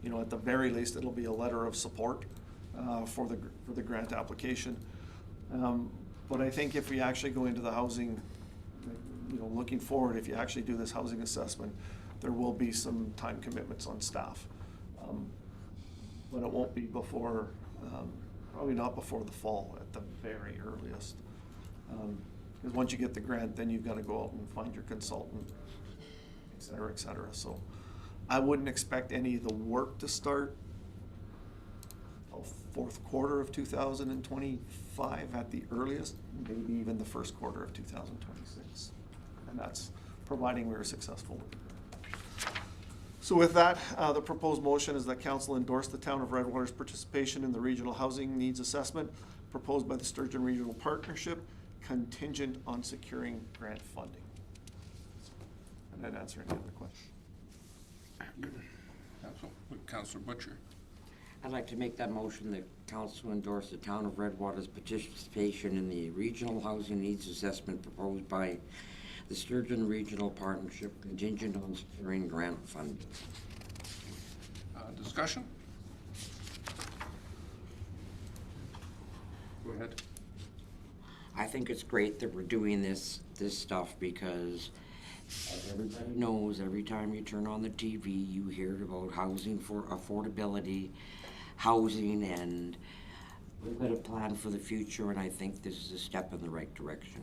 you know, at the very least, it'll be a letter of support for the grant application. But I think if we actually go into the housing, you know, looking forward, if you actually do this housing assessment, there will be some time commitments on staff. but it won't be before, probably not before the fall at the very earliest. Because once you get the grant, then you've got to go out and find your consultant, et cetera, et cetera. So I wouldn't expect any of the work to start till fourth quarter of 2025 at the earliest, maybe even the first quarter of 2026. And that's providing we're successful with the grant. So with that, the proposed motion is that council endorse the town of Redwater's participation in the regional housing needs assessment proposed by the Sturgeon Regional Partnership, contingent on securing grant funding. And then answer any other questions. Councilor Butcher. I'd like to make that motion that council endorse the town of Redwater's participation in the regional housing needs assessment proposed by the Sturgeon Regional Partnership, contingent on securing grant funding. Discussion? Go ahead. I think it's great that we're doing this stuff because as everybody knows, every time you turn on the TV, you hear about housing for affordability, housing, and we've got a plan for the future, and I think this is a step in the right direction.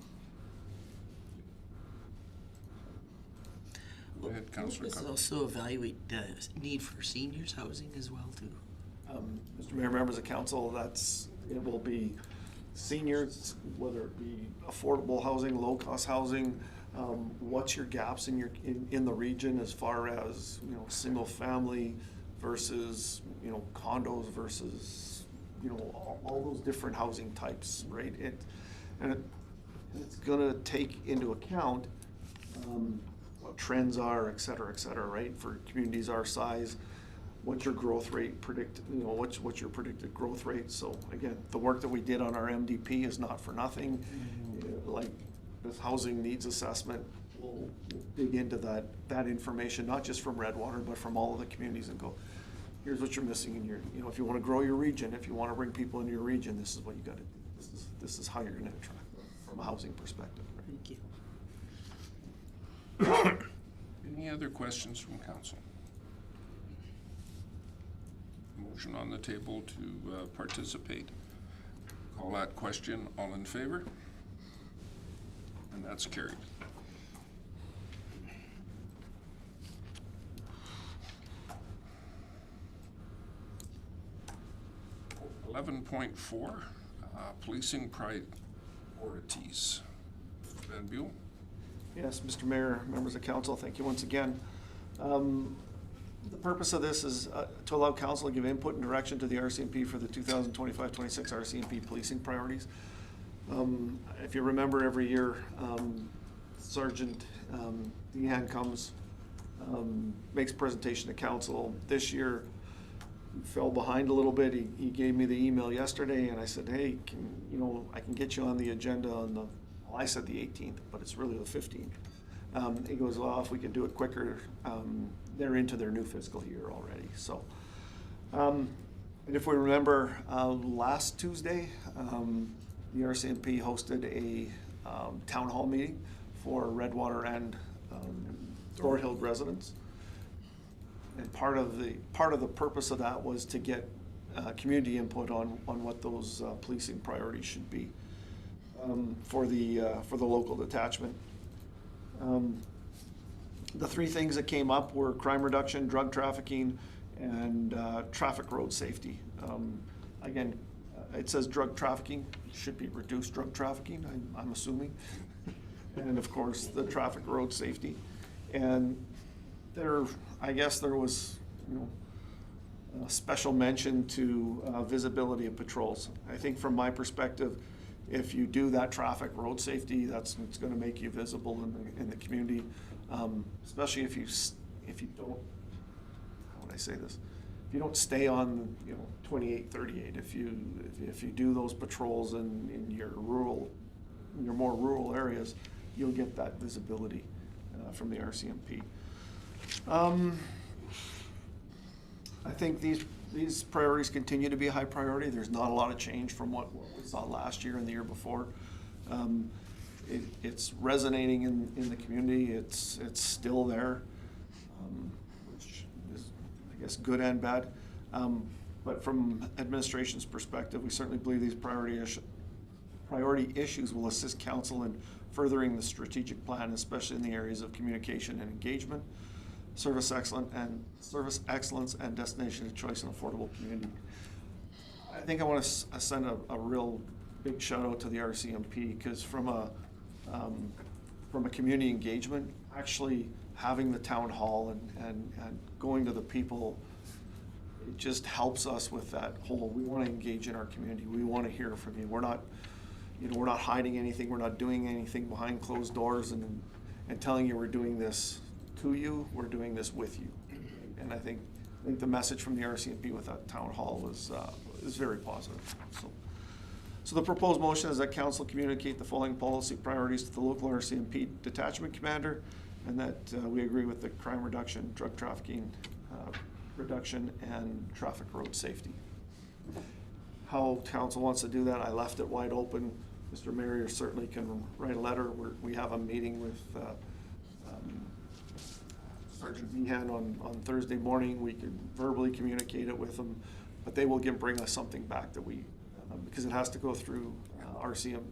Go ahead, Councilor Let's Cook. also evaluate the need for seniors housing as well too. Mr. Mayor, members of council, it will be seniors, whether it be affordable housing, low-cost housing. What's your gaps in the region as far as, single family versus, condos versus, all those different housing types, right? It's gonna take into account, what trends are, et cetera, right? For communities our size, what's your growth rate what's your predicted growth rate? So again, the work that we did on our MDP is not for nothing. Like this housing needs assessment, we'll dig into that information, not just from Redwater, but from all of the communities and go, here's what you're missing in your, if you want to grow your region, if you want to bring people into your region, this is what you got to do. This is how you're going to attract them from a housing perspective. Thank you. Any other questions from council? Motion on the table to participate. Call that question. All in favor? And that's carried. 11.4, policing priorities. Van Buell. Yes, Mr. Mayor, members of council, thank you once again. The purpose of this is to allow council to give input and direction to the RCMP for the 2025-26 RCMP policing priorities. If you remember, every year Sergeant Deanne comes, makes a presentation to council. This year he fell behind a little bit. He gave me the email yesterday, and I said, hey, I can get you on the agenda on the, well, I said the 18th, but it's really the 15th. He goes, well, if we could do it quicker, they're into their new fiscal year already. So, and if we remember, last Tuesday, the RCMP hosted a town hall meeting for Redwater and Thor Hill residents. And part of the purpose of that was to get community input on what those policing priorities should be for the local detachment. The three things that came up were crime reduction, drug trafficking, and traffic road safety. Again, it says drug trafficking, should be reduced drug trafficking, I'm assuming. And of course, the traffic road safety. And I guess there was, a special mention to visibility of patrols. I think from my perspective, if you do that traffic road safety, it's going to make you visible in the community, especially if you don't, how would I say this? If you don't stay on 28, 38, if you do those patrols in your more rural areas, you'll get that visibility from the RCMP. I think these priorities continue to be a high priority. There's not a lot of change from what we saw last year and the year before. It's resonating in the community. It's still there, which is, I guess, good and bad. But from administration's perspective, we certainly believe these priority issues will assist council in furthering the strategic plan, especially in the areas of communication and engagement, service excellence and destination of choice and affordable community. I think I want to send a real big shout out to the RCMP, because from a community engagement, actually having the town hall and going to the people, it just helps us with that whole, we want to engage in our community. We want to hear from you. We're not hiding anything. We're not doing anything behind closed doors and telling you we're doing this to you. We're doing this with you. And I think the message from the RCMP with that town hall is very positive. So the proposed motion is that council communicate the following policy priorities to the local RCMP detachment commander, and that we agree with the crime reduction, drug trafficking reduction, and traffic road safety. How council wants to do that, I left it wide open. Mr. Mayor certainly can write a letter. We have a meeting with Sergeant Meehan on Thursday morning. We can verbally communicate it with them, but they will bring us something back that we, because it has to go through RCM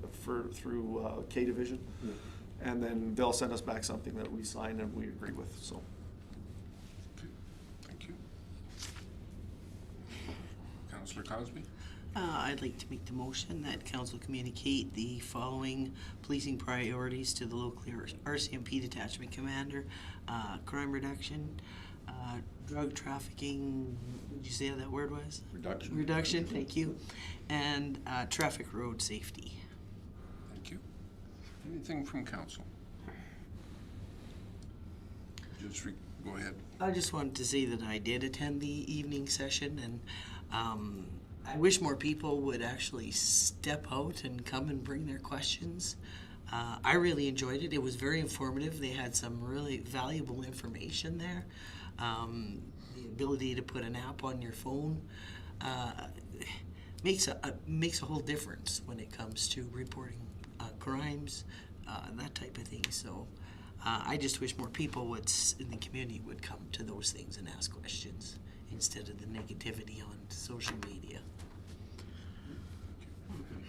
through K Division, and then they'll send us back something that we sign and we agree with. So. Okay. Thank you. Councillor Cosby. I'd like to make the motion that council communicate the following policing priorities to the local RCMP detachment commander: crime reduction, drug trafficking, did you say how that word was? Reduction. Reduction, thank you, and traffic road safety. Thank you. Anything from council? Go ahead. I just wanted to say that I did attend the evening session, and I wish more people would actually step out and come and bring their questions. I really enjoyed it. It was very informative. They had some really valuable information there. The ability to put an app on your phone makes a whole difference when it comes to reporting crimes, that type of thing. So I just wish more people in the community would come to those things and ask questions instead of the negativity on social media.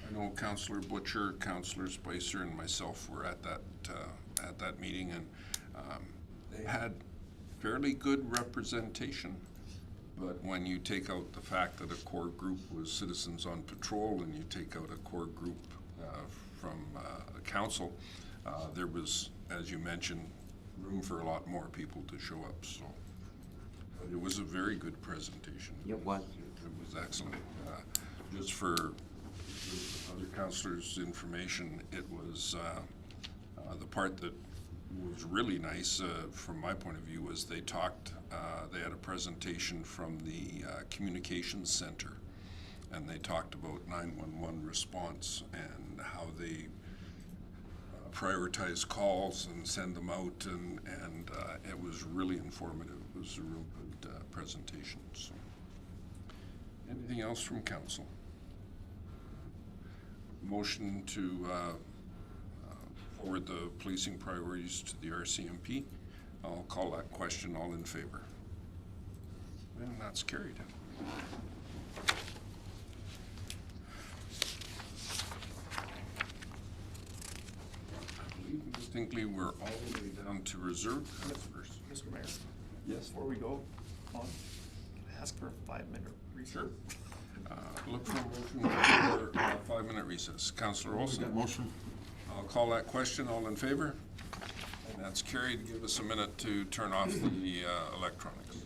I know Councillor Butcher, Councillor Spicer, and myself were at that meeting, and they had fairly good representation. But when you take out the fact that a core group was citizens on patrol, and you take out a core group from the council, there was, as you mentioned, room for a lot more people to show up. So it was a very good presentation. It was. It was excellent. Just for other councillors' information, it was the part that was really nice from my point of view was they had a presentation from the communications center, and they talked about 911 response and how they prioritize calls and send them out, and it was really informative. It was a real good presentation. So. Anything else from council? Motion to forward the policing priorities to the RCMP. I'll call that question. All in favor? And that's carried. I believe distinctly we're all the way down to reserve councillors. Mr. Mayor. Yes. Before we go on, can I ask for a 5-minute recess? Sure. Look for a motion for a 5-minute recess. Councillor Olsen. Motion. I'll call that question. All in favor? And that's carried. Give us a minute to turn off the electronics.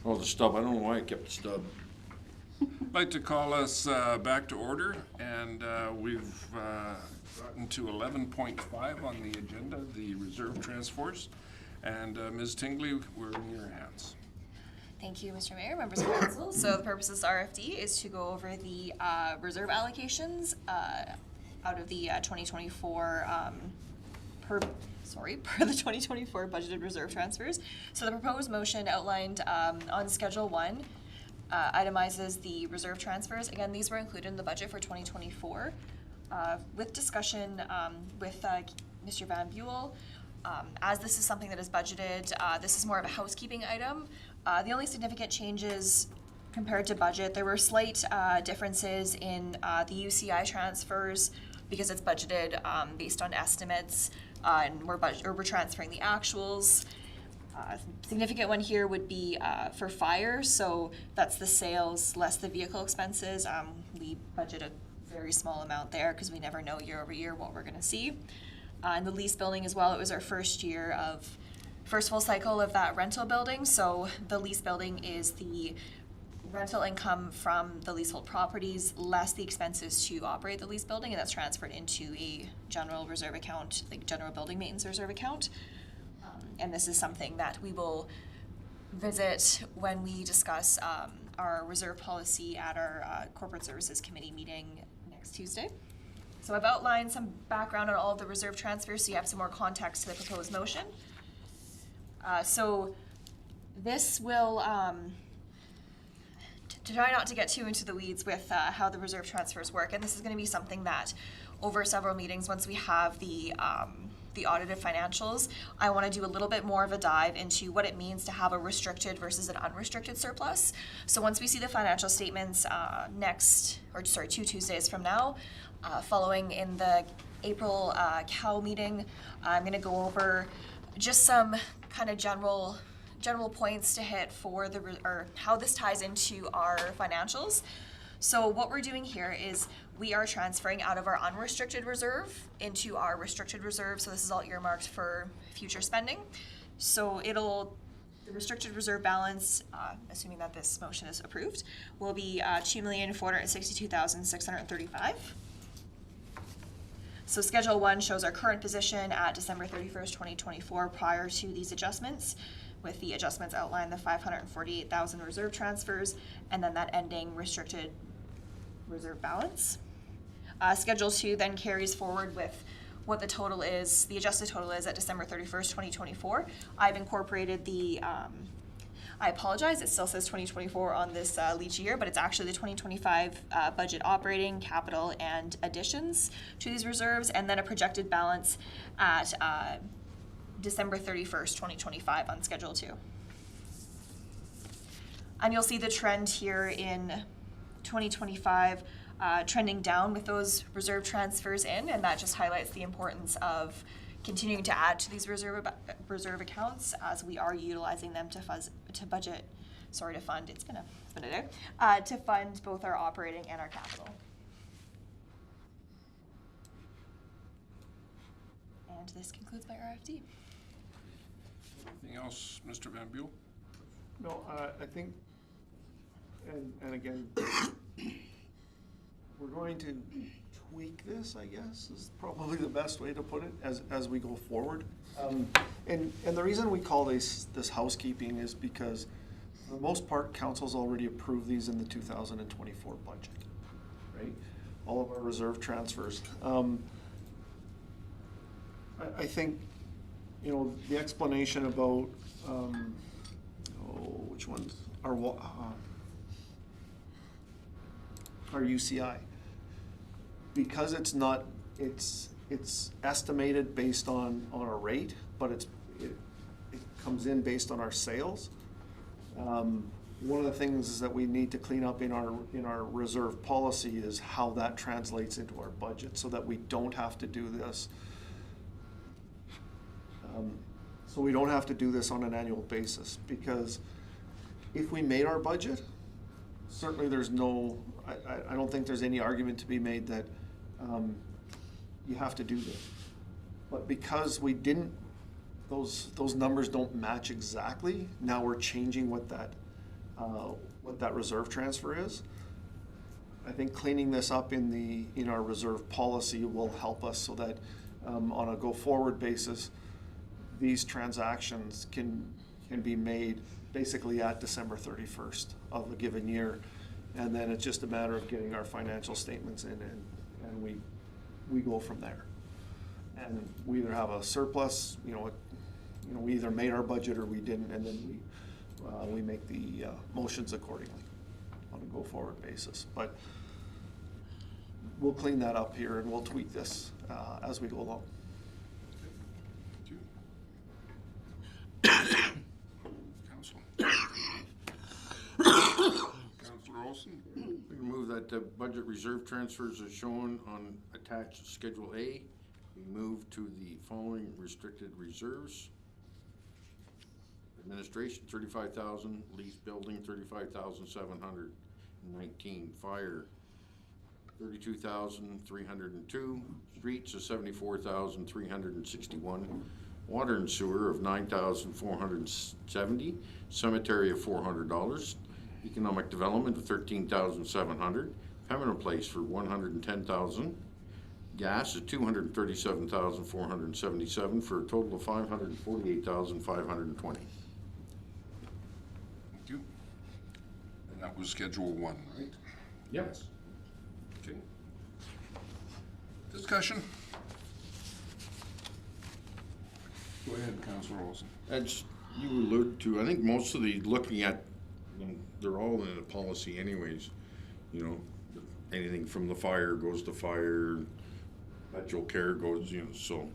Oh, the stub, I don't know why I kept the stub. I'd like to call us back to order, and we've gotten to 11.5 on the agenda, the reserve transfers. And Ms. Tingley, we're in your hands. Thank you, Mr. Mayor, members of council. So the purpose of this RFD is to go over the reserve allocations out of the 2024 per the 2024 budgeted reserve transfers. So the proposed motion outlined on Schedule 1 itemizes the reserve transfers. Again, these were included in the budget for 2024. With discussion with Mr. Van Buell, as this is something that is budgeted, this is more of a housekeeping item. The only significant changes compared to budget, there were slight differences in the UCI transfers because it's budgeted based on estimates, and we're transferring the actuals. Significant one here would be for fire, so that's the sales less the vehicle expenses. We budget a very small amount there because we never know year over year what we're going to see. And the lease building as well, it was our first full cycle of that rental building. So the lease building is the rental income from the leasehold properties less the expenses to operate the lease building, and that's transferred into a general reserve account, like general building maintenance reserve account. And this is something that we will visit when we discuss our reserve policy at our corporate services committee meeting next Tuesday. So I've outlined some background on all of the reserve transfers so you have some more context to the proposed motion. So this will, to try not to get too into the weeds with how the reserve transfers work, and this is going to be something that over several meetings, once we have the audited financials, I want to do a little bit more of a dive into what it means to have a restricted versus an unrestricted surplus. So once we see the financial statements 2 Tuesdays from now, following in the April COW meeting, I'm going to go over just some kind of general points to hit for or how this ties into our financials. So what we're doing here is we are transferring out of our unrestricted reserve into our restricted reserve. So this is all earmarked for future spending. So the restricted reserve balance, assuming that this motion is approved, will be $2,462,635. So Schedule 1 shows our current position at December 31st, 2024 prior to these adjustments. With the adjustments outlined, the 548,000 reserve transfers, and then that ending restricted reserve balance. Schedule 2 then carries forward with what the total is, the adjusted total is at December 31st, 2024. I've incorporated I apologize, it still says 2024 on this leach year, but it's actually the 2025 budget operating, capital, and additions to these reserves, and then a projected balance at December 31st, 2025 on Schedule 2. And you'll see the trend here in 2025 trending down with those reserve transfers in, and that just highlights the importance of continuing to add to these reserve accounts as we are utilizing them to fund, it's been a day, to fund both our operating and our capital. And this concludes my RFD. Anything else, Mr. Van Buell? No, I think, and again, we're going to tweak this, I guess, is probably the best way to put it as we go forward. And the reason we call this housekeeping is because for the most part, council's already approved these in the 2024 budget, right? All of our reserve transfers. I think, the explanation about, which ones? Our UCI. Because it's not, it's estimated based on our rate, but it comes in based on our sales. One of the things is that we need to clean up in our reserve policy is how that translates into our budget, so that we don't have to do this. So we don't have to do this on an annual basis, because if we made our budget, certainly there's I don't think there's any argument to be made that you have to do this. But because we didn't, those numbers don't match exactly, now we're changing what that what that reserve transfer is. I think cleaning this up in our reserve policy will help us so that on a go-forward basis, these transactions can be made basically at December 31st of a given year. And then it's just a matter of getting our financial statements in and we go from there. And we either have a surplus, we either made our budget or we didn't, and then we make the motions accordingly on a go-forward basis. But we'll clean that up here and we'll tweak this as we go along. Council. Councilor Olson? We move that the budget reserve transfers as shown on attached Schedule A be moved to the following restricted reserves. Administration, 35,000, lease building, 35,719, fire, 32,302, streets of 74,361, water and sewer of 9,470, cemetery of $400, economic development of 13,700, Pembina Place for 110,000, gas is 237,477 for a total of 548,520. Thank you. And that was Schedule 1, right? Yes. Okay. Discussion? Go ahead, Councilor Olson. As you alluded to, I think most of the looking at, they're all in a policy anyways. Anything from the fire goes to fire, perpetual care goes, so.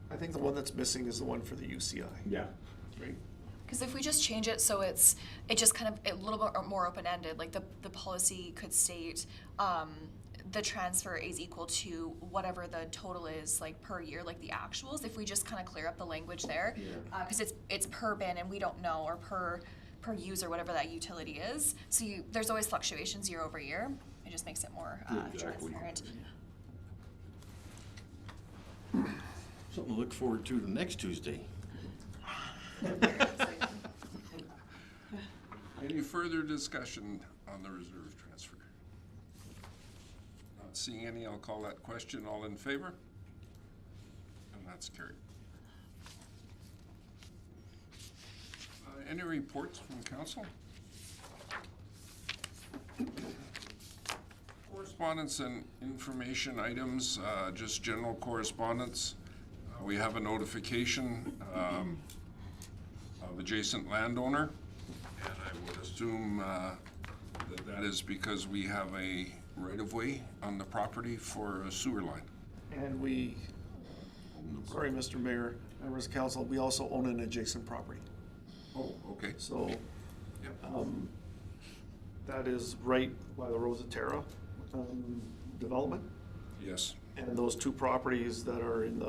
I think the one that's missing is the one for the UCI. Yeah. Right? Because if we just change it so it just kind of a little bit more open-ended, like the policy could state the transfer is equal to whatever the total is like per year, like the actuals. If we just kind of clear up the language there, because it's per bin and we don't know, or per user, whatever that utility is. So there's always fluctuations year over year. It just makes it more transparent. Something to look forward to the next Tuesday. Any further discussion on the reserve transfer? Not seeing any, I'll call that question. All in favor? And that's carried. Any reports from council? Correspondence and information items, just general correspondence. We have a notification of adjacent landowner, and I would assume that is because we have a right-of-way on the property for a sewer line. And sorry, Mr. Mayor, members of council, we also own an adjacent property. Oh, okay. So Yep. that is right by the Rosatera development. Yes. And those two properties that are in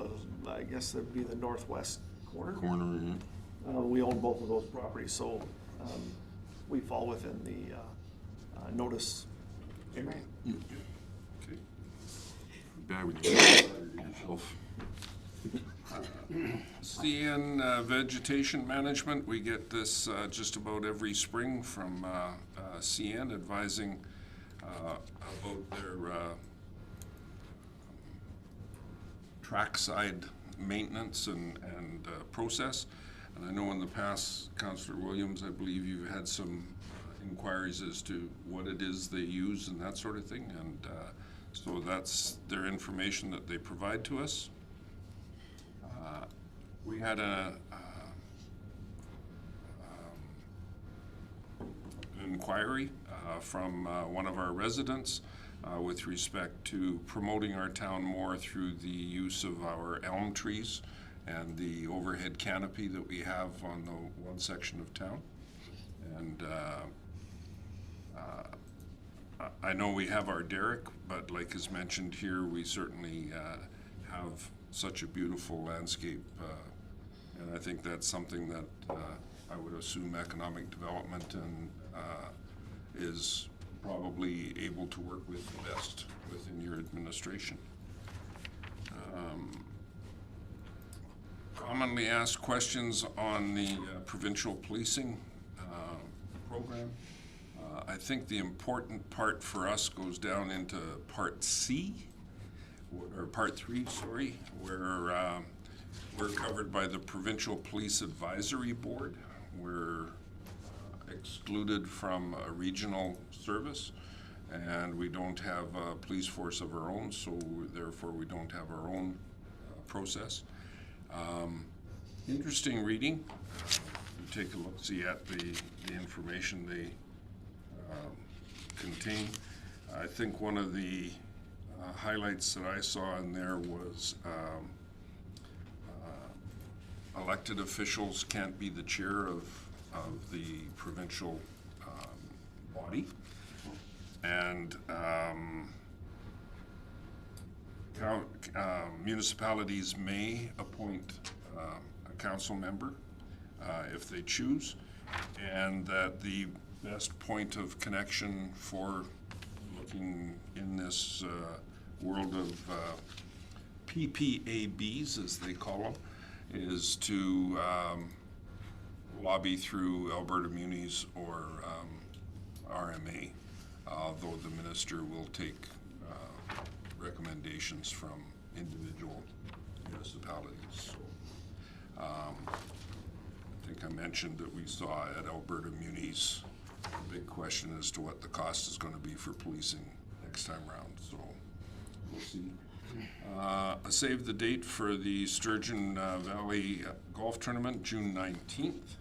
I guess that'd be the northwest corner. We own both of those properties, so we fall within the notice area. Okay. Bad with yourself. CN Vegetation Management, we get this just about every spring from CN advising about their trackside maintenance and process. And I know in the past, Councillor Williams, I believe you've had some inquiries as to what it is they use and that sort of thing. And so that's their information that they provide to us. We had an inquiry from one of our residents with respect to promoting our town more through the use of our elm trees and the overhead canopy that we have on the one section of town. And I know we have our derrick, but like is mentioned here, we certainly have such a beautiful landscape. And I think that's something that I would assume economic development and is probably able to work with the best within your administration. Commonly asked questions on the provincial policing program. I think the important part for us goes down into Part C, or Part 3, sorry, where we're covered by the Provincial Police Advisory Board. We're excluded from a regional service, and we don't have a police force of our own, so therefore we don't have our own process. Interesting reading. You take a look-see at the information they contain. I think one of the highlights that I saw in there was elected officials can't be the chair of the provincial body, and municipalities may appoint a council member if they choose, and that the best point of connection for looking in this world of PPABs, as they call them, is to lobby through Alberta Munis or RMA, although the minister will take recommendations from individual municipalities. So, I think I mentioned that we saw at Alberta Munis a big question as to what the cost is going to be for policing next time around. So we'll see. A save the date for the Sturgeon Valley Golf Tournament, June 19th.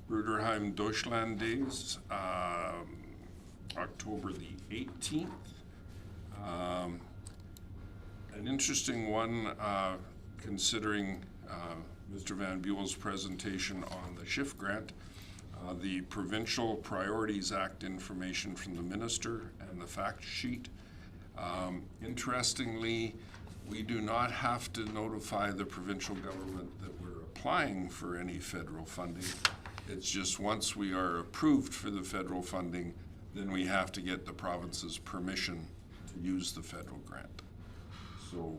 Bruderheim Deutschland Days, October the 18th. An interesting one, considering Mr. Van Buel's presentation on the SHIFT grant, the Provincial Priorities Act information from the minister and the fact sheet. Interestingly, we do not have to notify the provincial government that we're applying for any federal funding. It's just once we are approved for the federal funding, then we have to get the province's permission to use the federal grant. So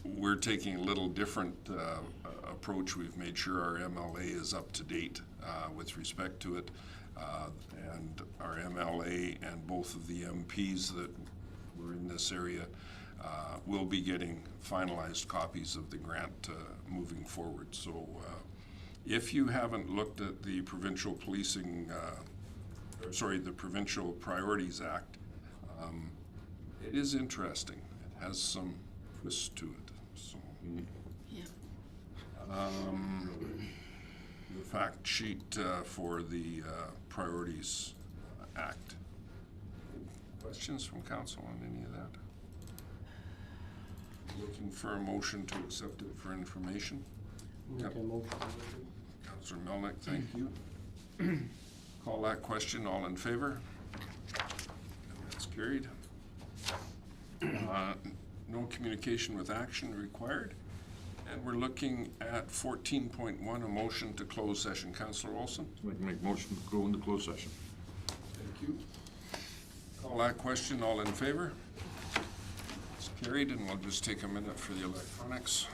we're taking a little different approach. We've made sure our MLA is up to date with respect to it. And our MLA and both of the MPs that were in this area will be getting finalized copies of the grant moving forward. So if you haven't looked at the Provincial Policing, the Provincial Priorities Act, it is interesting. It has some twists to it. So, Yeah. the fact sheet for the Priorities Act. Questions from council on any of that? Looking for a motion to accept it for information. Make a motion. Councillor Melnick, thank you. Call that question. All in favor? That's carried. No communication with action required. And we're looking at 14.1, a motion to close session. Councillor Olson? Make motion to go into closed session. Thank you. Call that question. All in favor? It's carried, and we'll just take a minute for the electronics.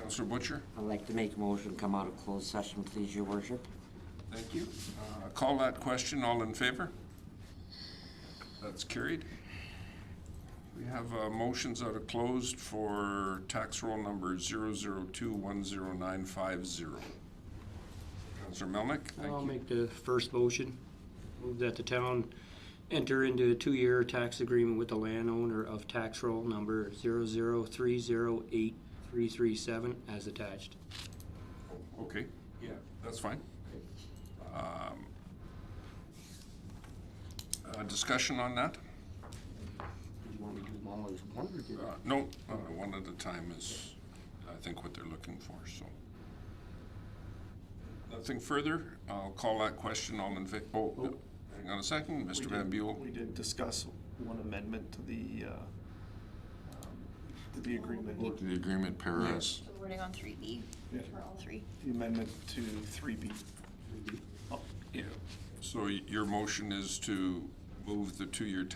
Counselor Butcher? I'd like to make a motion, come out of closed session, please, your worship. Thank you. Call that question. All in favor? That's carried. We have motions out of closed for tax roll number 002-10950. Counselor Melnick, thank I'll you. make the first motion. Move that the town enter into a 2-year tax agreement with the landowner of tax roll number 00308-337 as attached. Okay, yeah, that's fine. Discussion on that? Do you want me to do them all as one or do? No, one at a time is, I think, what they're looking for, so. Nothing further. I'll call that question. All in favor? Oh, hang on a second. Mr. Van Buell. We did discuss one amendment to the agreement. To the agreement, Perez. The wording on 3B Yeah. for all three. The amendment to 3B. Oh, Yeah. So your motion is to move the 2-year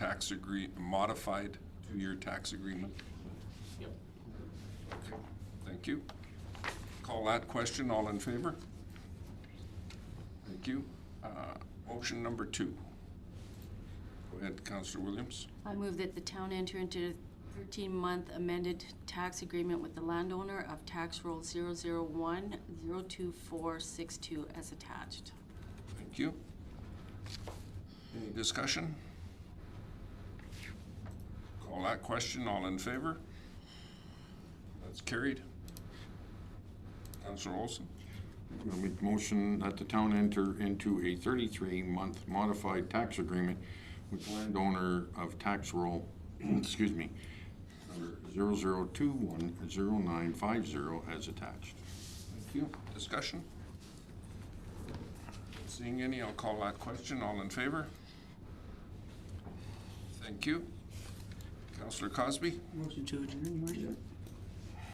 modified 2-year tax agreement? Yep. Okay, thank you. Call that question. All in favor? Thank you. Motion number 2. Go ahead, Councillor Williams. I move that the town enter into a 13-month amended tax agreement with the landowner of tax roll 001-02462 as attached. Thank you. Any discussion? Call that question. All in favor? That's carried. Councillor Olson. I'll make a motion that the town enter into a 33-month modified tax agreement with landowner of tax roll, excuse me, number 00210950 as attached. Thank you. Discussion? Seeing any, I'll call that question. All in favor? Thank you. Councillor Cosby? Motion to adjourn, your worship.